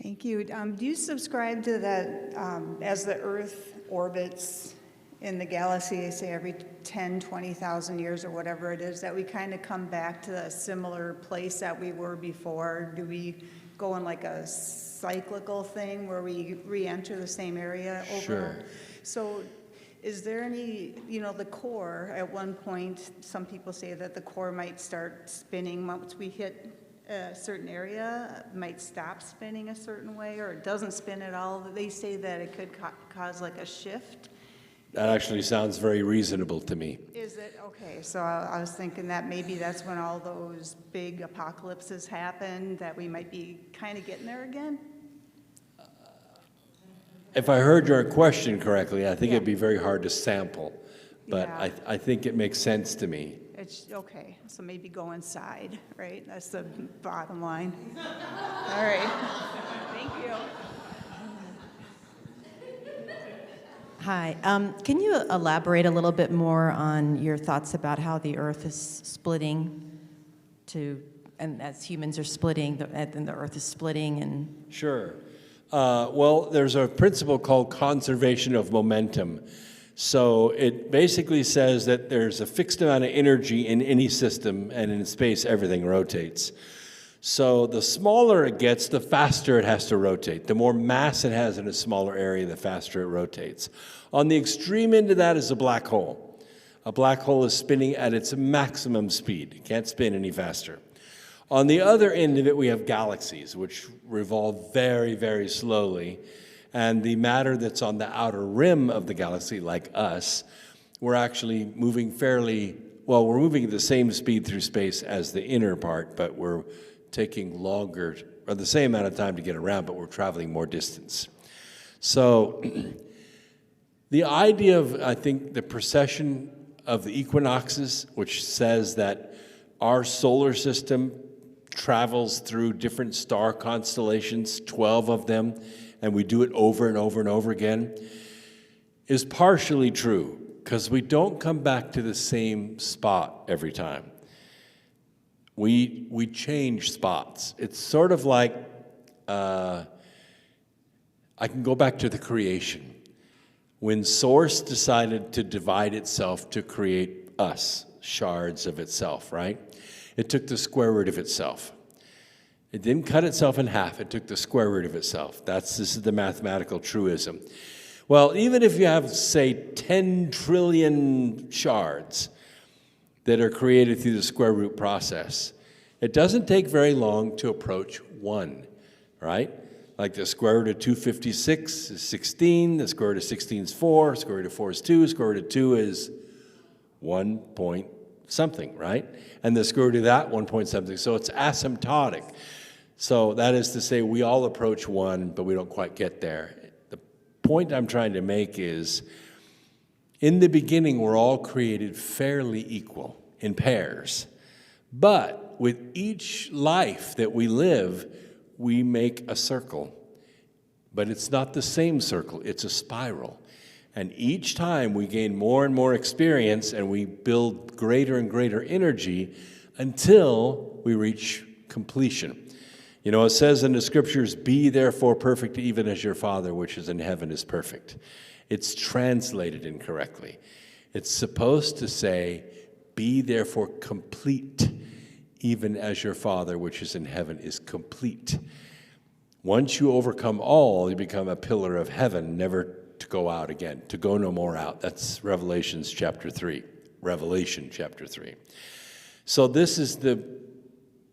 Thank you. Do you subscribe to that as the Earth orbits in the galaxy, say every 10, 20,000 years or whatever it is, that we kind of come back to a similar place that we were before? Do we go in like a cyclical thing where we re-enter the same area over? Sure. So is there any, the core, at one point, some people say that the core might start spinning once we hit a certain area, might stop spinning a certain way, or it doesn't spin at all. They say that it could cause like a shift. That actually sounds very reasonable to me. Is it? Okay, so I was thinking that maybe that's when all those big apocalypses happen, that we might be kind of getting there again? If I heard your question correctly, I think it'd be very hard to sample, but Yeah. I think it makes sense to me. It's, okay, so maybe go inside, right? That's the bottom line. All right, thank you. Hi. Can you elaborate a little bit more on your thoughts about how the Earth is splitting and as humans are splitting, and the Earth is splitting and... Sure. Well, there's a principle called conservation of momentum. So it basically says that there's a fixed amount of energy in any system, and in space everything rotates. So the smaller it gets, the faster it has to rotate. The more mass it has in a smaller area, the faster it rotates. On the extreme end of that is a black hole. A black hole is spinning at its maximum speed. It can't spin any faster. On the other end of it, we have galaxies, which revolve very, very slowly. And the matter that's on the outer rim of the galaxy, like us, we're actually moving we're moving at the same speed through space as the inner part, but we're taking longer, or the same amount of time to get around, but we're traveling more distance. So the idea of, I think, the precession of the equinoxes, which says that our solar system travels through different star constellations, 12 of them, and we do it over and over and over again, is partially true, because we don't come back to the same spot every time. We change spots. It's sort of like, I can go back to the creation. When Source decided to divide itself to create us, shards of itself, right? It took the square root of itself. It didn't cut itself in half, it took the square root of itself. This is the mathematical truism. Well, even if you have, say, 10 trillion shards that are created through the square root process, it doesn't take very long to approach 1, right? Like the square root of 256 is 16, the square root of 16 is 4, square root of 4 is 2, square root of 2 is 1 point something, right? And the square root of that, 1 point something. So it's asymptotic. So that is to say, we all approach 1, but we don't quite get there. The point I'm trying to make is, in the beginning, we're all created fairly equal in pairs. But with each life that we live, we make a circle. But it's not the same circle, it's a spiral. And each time we gain more and more experience and we build greater and greater energy until we reach completion. You know, it says in the scriptures, be therefore perfect even as your Father which is in heaven is perfect. It's translated incorrectly. It's supposed to say, be therefore complete even as your Father which is in heaven is complete. Once you overcome all, you become a pillar of heaven, never to go out again, to go no more out. That's Revelation chapter 3. So this is the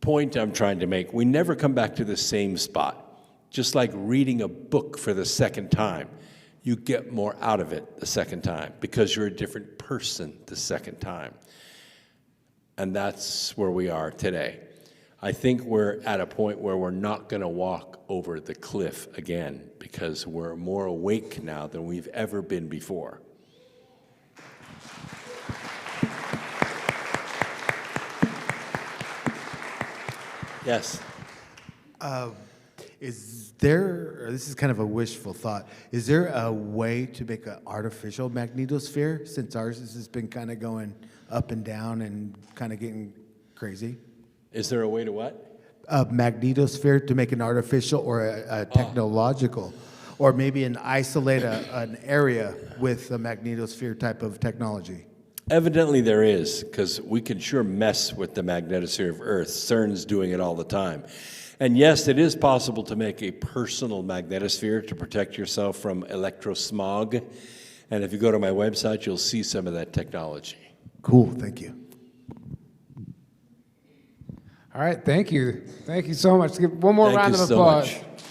point I'm trying to make. We never come back to the same spot. Just like reading a book for the second time, you get more out of it the second time because you're a different person the second time. And that's where we are today. I think we're at a point where we're not going to walk over the cliff again because we're more awake now than we've ever been before. Yes. Is there, or this is kind of a wishful thought, is there a way to make an artificial magnetosphere since ours has been kind of going up and down and kind of getting crazy? Is there a way to what? A magnetosphere to make an artificial or a technological, or maybe isolate an area with a magnetosphere type of technology? Evidently there is, because we can sure mess with the magnetosphere of Earth. CERN's doing it all the time. And yes, it is possible to make a personal magnetosphere to protect yourself from electrosmog. And if you go to my website, you'll see some of that technology. Cool, thank you. All right, thank you. Thank you so much. Give one more round of applause. Thank you so much.